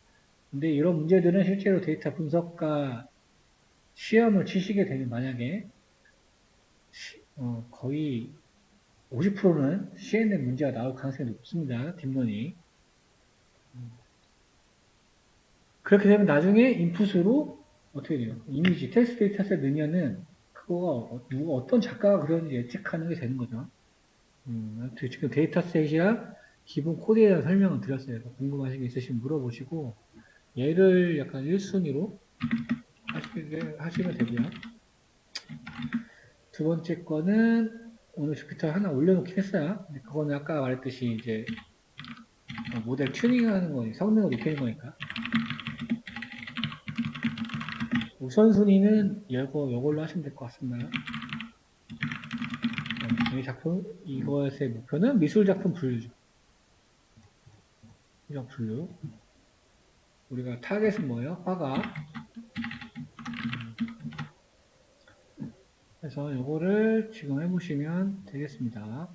근데 이런 문제들은 실제로 데이터 분석과 시험을 치시게 되면 만약에 거의 50%는 CNN 문제가 나올 가능성이 높습니다. 딥러닝. 그렇게 되면 나중에 인풋으로 어떻게 돼요? 이미지, 텍스트 데이터셋 넣으면은 그거가 누가 어떤 작가가 그렸는지 예측하는 게 되는 거죠. 아무튼 지금 데이터셋이랑 기본 코드에 대한 설명을 드렸어요. 궁금하신 게 있으시면 물어보시고 얘를 약간 1순위로 하시면 되고요. 두 번째 거는 오늘 주피터 하나 올려놓긴 했어요. 근데 그거는 아까 말했듯이 이제 모델 튜닝하는 거니 성능을 높이는 거니까 우선순위는 요걸로 하시면 될 것 같습니다. 이 작품, 이것의 목표는 미술 작품 분류죠. 미술 분류. 우리가 타겟은 뭐예요? 화가. 그래서 요거를 지금 해보시면 되겠습니다.